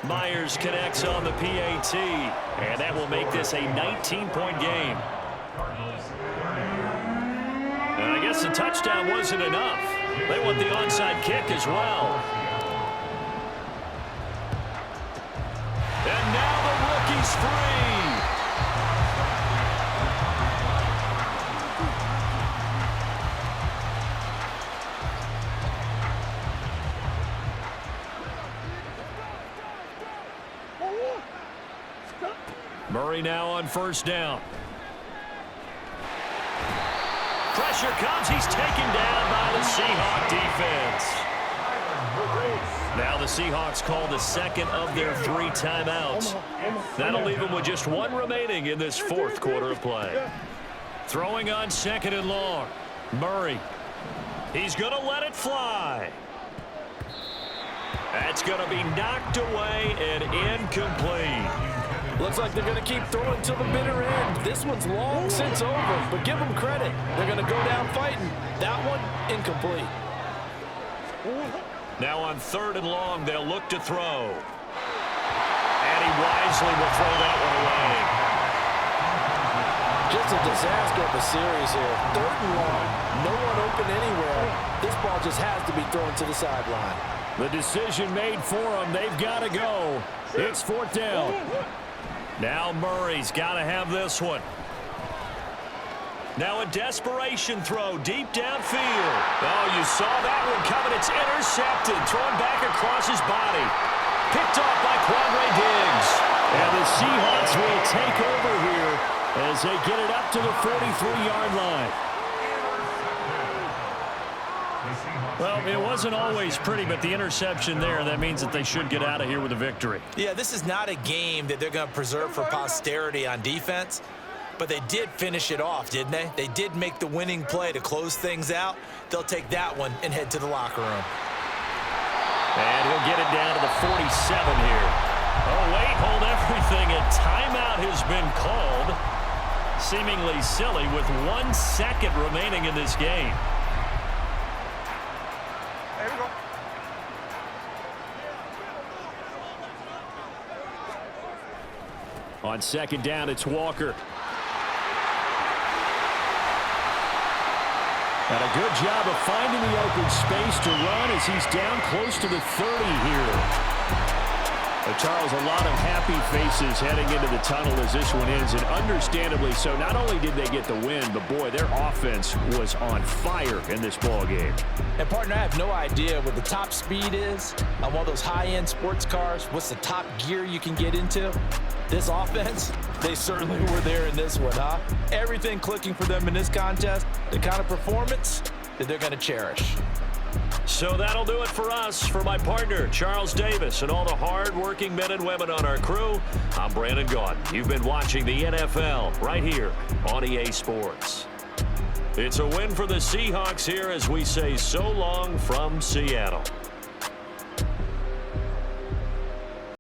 Myers connects on the PAT, and that will make this a 19-point game. And I guess the touchdown wasn't enough. They want the onside kick as well. And now the rookie's free. Murray now on first down. Pressure comes. He's taken down by the Seahawk defense. Now the Seahawks call the second of their 3 timeouts. That'll leave them with just 1 remaining in this fourth quarter of play. Throwing on 2nd and long. Murray. He's going to let it fly. That's going to be knocked away and incomplete. Looks like they're going to keep throwing till the bitter end. This one's long since over, but give them credit. They're going to go down fighting. That one, incomplete. Now on 3rd and long, they'll look to throw. And he wisely will throw that one away. Just a disaster of a series here. 3rd and long, no one open anywhere. This ball just has to be thrown to the sideline. The decision made for them. They've got to go. It's 4th down. Now Murray's got to have this one. Now a desperation throw deep downfield. Oh, you saw that one coming. It's intercepted. Thrown back across his body. Picked off by Quandre Diggs. And the Seahawks will take over here as they get it up to the 43-yard line. Well, it wasn't always pretty, but the interception there, that means that they should get out of here with a victory. Yeah, this is not a game that they're going to preserve for posterity on defense, but they did finish it off, didn't they? They did make the winning play to close things out. They'll take that one and head to the locker room. And he'll get it down to the 47 here. Oh, wait, hold everything. A timeout has been called. Seemingly silly with 1 second remaining in this game. On second down, it's Walker. And a good job of finding the open space to run as he's down close to the 30 here. Charles, a lot of happy faces heading into the tunnel as this one ends, and understandably so. Not only did they get the win, but boy, their offense was on fire in this ball game. And partner, I have no idea what the top speed is on one of those high-end sports cars. What's the top gear you can get into? This offense, they certainly were there in this one, huh? Everything clicking for them in this contest, the kind of performance that they're going to cherish. So that'll do it for us. For my partner, Charles Davis, and all the hard-working men and women on our crew, I'm Brandon Gaudin. You've been watching the NFL right here on EA Sports. It's a win for the Seahawks here as we say so long from Seattle.